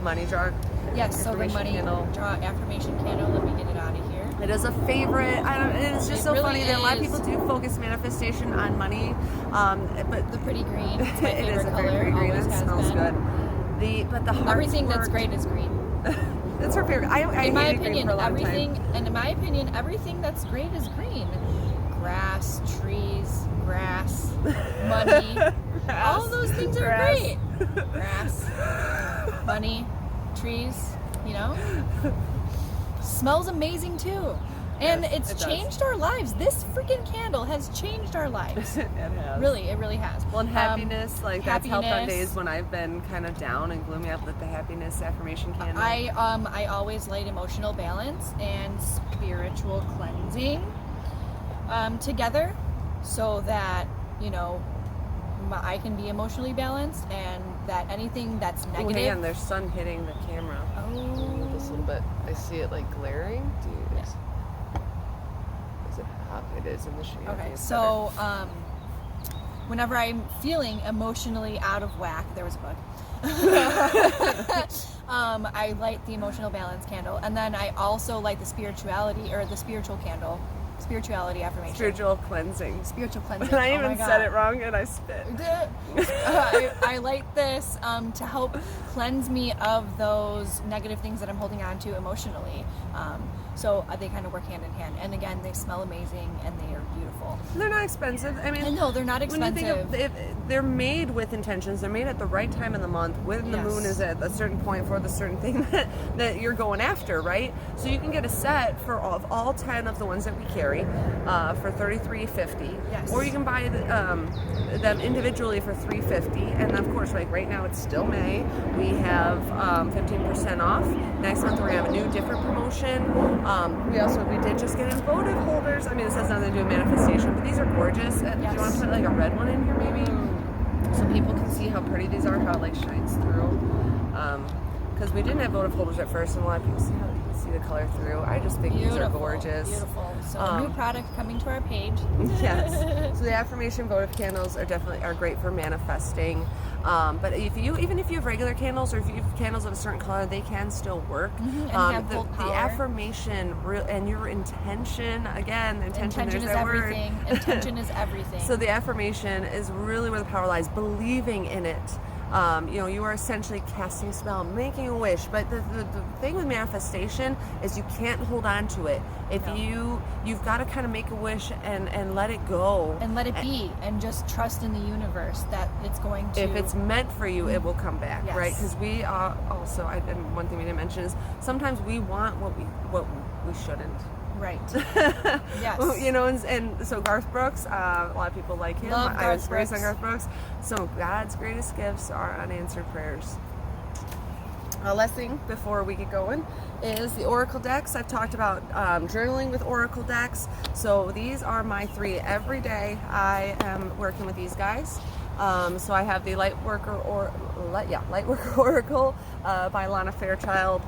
Speaker 1: Money jar.
Speaker 2: Yes. So the money draw affirmation candle. Let me get it out of here.
Speaker 1: It is a favorite. It's just so
Speaker 2: really
Speaker 1: funny that a lot of people do focus manifestation on money, but
Speaker 2: The pretty green. It's my
Speaker 1: it
Speaker 2: favorite
Speaker 1: is a
Speaker 2: color.
Speaker 1: very green.
Speaker 2: Always
Speaker 1: It
Speaker 2: has
Speaker 1: smells
Speaker 2: been.
Speaker 1: good. But the heart.
Speaker 2: Everything that's great is green.
Speaker 1: That's her favorite. I
Speaker 2: In my
Speaker 1: hated green
Speaker 2: opinion,
Speaker 1: for a long
Speaker 2: everything,
Speaker 1: time.
Speaker 2: and in my opinion, everything that's great is green. Grass, trees, grass, money. All of those things are great. Grass, money, trees, you know? Smells amazing too. And
Speaker 1: Yes,
Speaker 2: it's
Speaker 1: it does.
Speaker 2: changed our lives. This freaking candle has changed our lives.
Speaker 1: It has.
Speaker 2: Really, it really has.
Speaker 1: Well, and happiness, that's helped on
Speaker 2: happiness.
Speaker 1: days when I've been kind of down and gloomy. I've lit the happiness affirmation candle.
Speaker 2: I always light emotional balance and spiritual cleansing together, so that I can be emotionally balanced, and that anything that's
Speaker 1: Oh,
Speaker 2: negative.
Speaker 1: hang on, there's sun hitting the camera.
Speaker 2: Oh,
Speaker 3: Just a little bit. I see it like glaring.
Speaker 2: Yeah.
Speaker 3: Is it hot? It is in the shade.
Speaker 2: okay. So whenever I'm feeling emotionally out of whack, there was a bug. I light the emotional balance candle, and then I also light the spirituality or the spiritual candle. Spirituality affirmation.
Speaker 1: Spiritual cleansing.
Speaker 2: Spiritual cleansing.
Speaker 1: And I
Speaker 2: Oh
Speaker 1: even
Speaker 2: my
Speaker 1: said
Speaker 2: God.
Speaker 1: it wrong and I spit.
Speaker 2: I light this to help cleanse me of those negative things that I'm holding on to emotionally. So they kind of work hand in hand. And again, they smell amazing and they are beautiful.
Speaker 1: They're not expensive. I mean,
Speaker 2: I know, they're not
Speaker 1: when you
Speaker 2: expensive.
Speaker 1: think of they're made with intentions. They're made at the right time in the month when the
Speaker 2: Yes.
Speaker 1: moon is at a certain point for the certain thing that you're going after, right? So you can get a set for all 10 of the ones that we carry for $33.50.
Speaker 2: Yes.
Speaker 1: Or you can buy them individually for $3.50. And of course, like right now, it's still May. We have 15% off. Next month, we're gonna have a new different promotion. We did just get in votive holders. I mean, this has nothing to do with manifestation, but these are gorgeous. And do you want to put like a red one in here, maybe, so people can see how pretty these are, how it like shines through? Because we didn't have votive holders at first, and a lot of people see the color through. I just think these are gorgeous.
Speaker 2: Beautiful. So new product coming to our page.
Speaker 1: Yes. So the affirmation votive candles are great for manifesting. But even if you have regular candles, or if you have candles of a certain color, they can still work.
Speaker 2: And have full
Speaker 1: the
Speaker 2: power.
Speaker 1: affirmation and your intention, again,
Speaker 2: Intention
Speaker 1: there's
Speaker 2: is
Speaker 1: that word.
Speaker 2: everything. Intention is everything.
Speaker 1: So the affirmation is really where the power lies, believing in it. You are essentially casting a spell, making a wish. But the thing with manifestation is you can't hold on to it. If you've got to kind of make a wish and let it go.
Speaker 2: And let it be, and just trust in the universe that it's going to.
Speaker 1: If it's meant for you, it will come back,
Speaker 2: Yes.
Speaker 1: right? Because we also, and one thing we didn't mention is sometimes we want what we shouldn't.
Speaker 2: Right. Yes.
Speaker 1: And so Garth Brooks, a lot of people like him.
Speaker 2: Love
Speaker 1: I was
Speaker 2: Garth
Speaker 1: raised on
Speaker 2: Brooks.
Speaker 1: Garth Brooks. So God's greatest gifts are unanswered prayers. last thing before we get going is the Oracle decks. I've talked about journaling with Oracle decks. So these are my 3. Every day I am working with these guys. So I have the Lightworker Oracle by Lana Fairchild.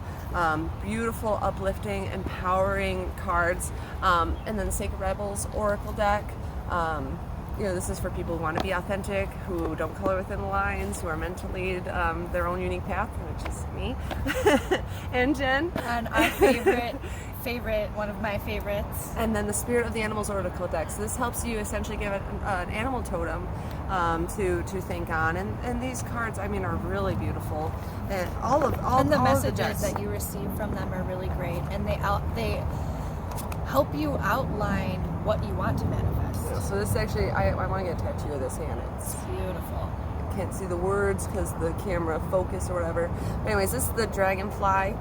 Speaker 1: Beautiful, uplifting, empowering cards. And then the Sacred Rebels Oracle deck. This is for people who want to be authentic, who don't color within the lines, who are meant to lead their own unique path, which is me and Jen.
Speaker 2: And our favorite, one of my favorites.
Speaker 1: And then the Spirit of the Animals Oracle deck. So this helps you essentially give an animal totem to think on. And these cards, I mean, are really beautiful. And all
Speaker 2: the messages
Speaker 1: decks
Speaker 2: that you receive from them are really great, and they help you outline what you want to manifest.
Speaker 1: So this actually, I want to get a tattoo of this hand. It's
Speaker 2: beautiful.
Speaker 1: I can't see the words because the camera focus or whatever. But anyways, this is the dragonfly.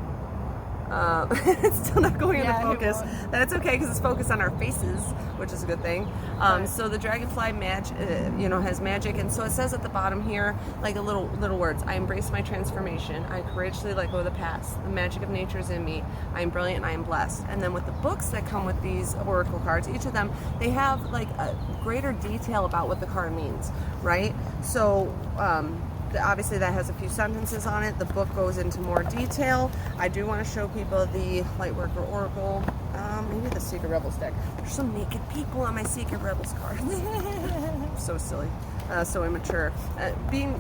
Speaker 1: It's still not going into focus. That's okay because it's focused on our faces, which is a good thing. So the dragonfly has magic, and so it says at the bottom here, like a little words. I embrace my transformation. I courageously let go of the past. The magic of nature is in me. I am brilliant and I am blessed. And then with the books that come with these oracle cards, each of them, they have like a greater detail about what the card means, right? So obviously that has a few sentences on it. The book goes into more detail. I do want to show people the Lightworker Oracle, maybe the Secret Rebels deck. There's some naked people on my Secret Rebels cards. So silly, so immature. Being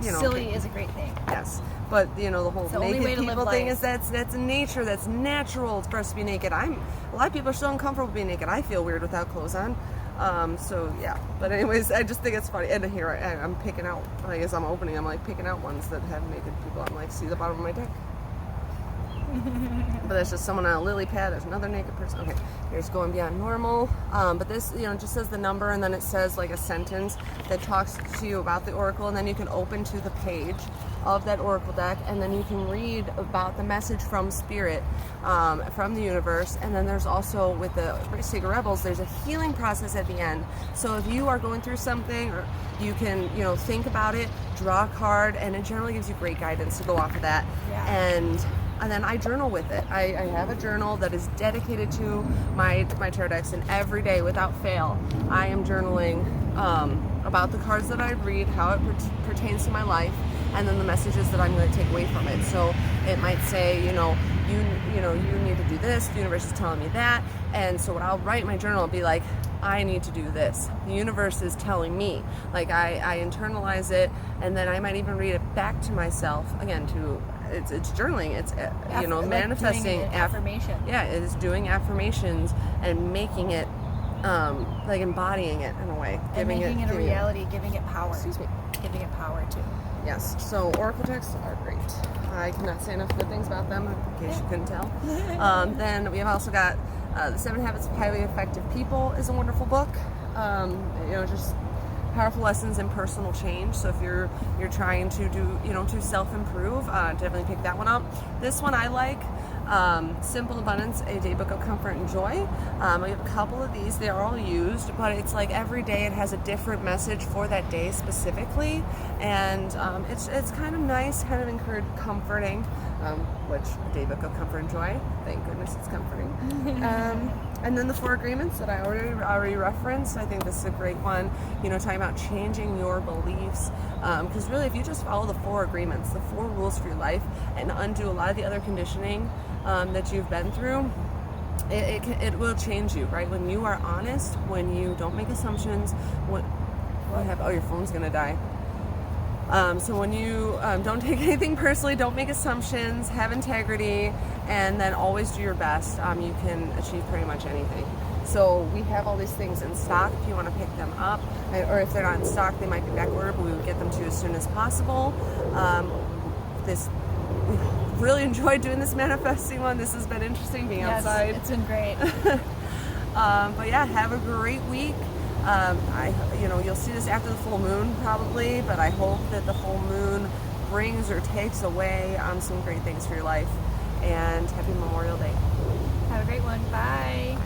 Speaker 2: silly is a great thing.
Speaker 1: Yes, but the whole naked people thing is that's nature. That's natural for us to be naked. A lot of people are so uncomfortable being naked. I feel weird without clothes on. So yeah, but anyways, I just think it's funny. And here I'm picking out, as I'm opening, I'm like picking out ones that have naked people. I'm like, see the bottom of my deck? But that's just someone on a lily pad. There's another naked person. Okay, here's going beyond normal. But this, just says the number, and then it says like a sentence that talks to you about the oracle, and then you can open to the page of that oracle deck, and then you can read about the message from spirit, from the universe. And then there's also, with the Sacred Rebels, there's a healing process at the end. So if you are going through something, or you can think about it, draw a card, and it generally gives you great guidance to go off of that. And then I journal with it. I have a journal that is dedicated to my tarot decks, and every day without fail I am journaling about the cards that I read, how it pertains to my life, and then the messages that I'm going to take away from it. So it might say, you need to do this, the universe is telling me that. And so when I'll write my journal, I'll be like, I need to do this. The universe is telling me. Like I internalize it, and then I might even read it back to myself again. It's journaling. It's manifesting
Speaker 2: doing an affirmation.
Speaker 1: Yeah, it is doing affirmations and making it like embodying it in a way,
Speaker 2: giving it a reality, giving it power.
Speaker 1: Excuse me.
Speaker 2: Giving it power too.
Speaker 1: Yes. So oracle decks are great. I cannot say enough good things about them, in case you couldn't tell. Then we have also got The 7 Habits of Highly Effective People is a wonderful book. Just powerful lessons in personal change. So if you're trying to do, to self-improve, definitely pick that one up. This one I like. Simple Abundance, a day book of comfort and joy. We have a couple of these. They are all used, but it's like every day it has a different message for that day specifically, and it's kind of nice, kind of comforting. Which a day book of comfort and joy. Thank goodness it's comforting. And then the 4 agreements that I already referenced. I think this is a great one. Talking about changing your beliefs. Because really, if you just follow the 4 agreements, the 4 rules for your life, and undo a lot of the other conditioning that you've been through, it will change you, right? When you are honest, when you don't make assumptions, your phone's gonna die. So when you don't take anything personally, don't make assumptions, have integrity, and then always do your best, you can achieve pretty much anything. So we have all these things in stock if you want to pick them up, or if they're not in stock, they might be back ordered, but we would get them to you as soon as possible. We really enjoyed doing this manifesting one. This has been interesting being outside.
Speaker 2: It's been great.
Speaker 1: But yeah, have a great week. You'll see this after the full moon probably, but I hope that the full moon brings or takes away some great things for your life. And happy Memorial Day.
Speaker 2: Have a great one. Bye.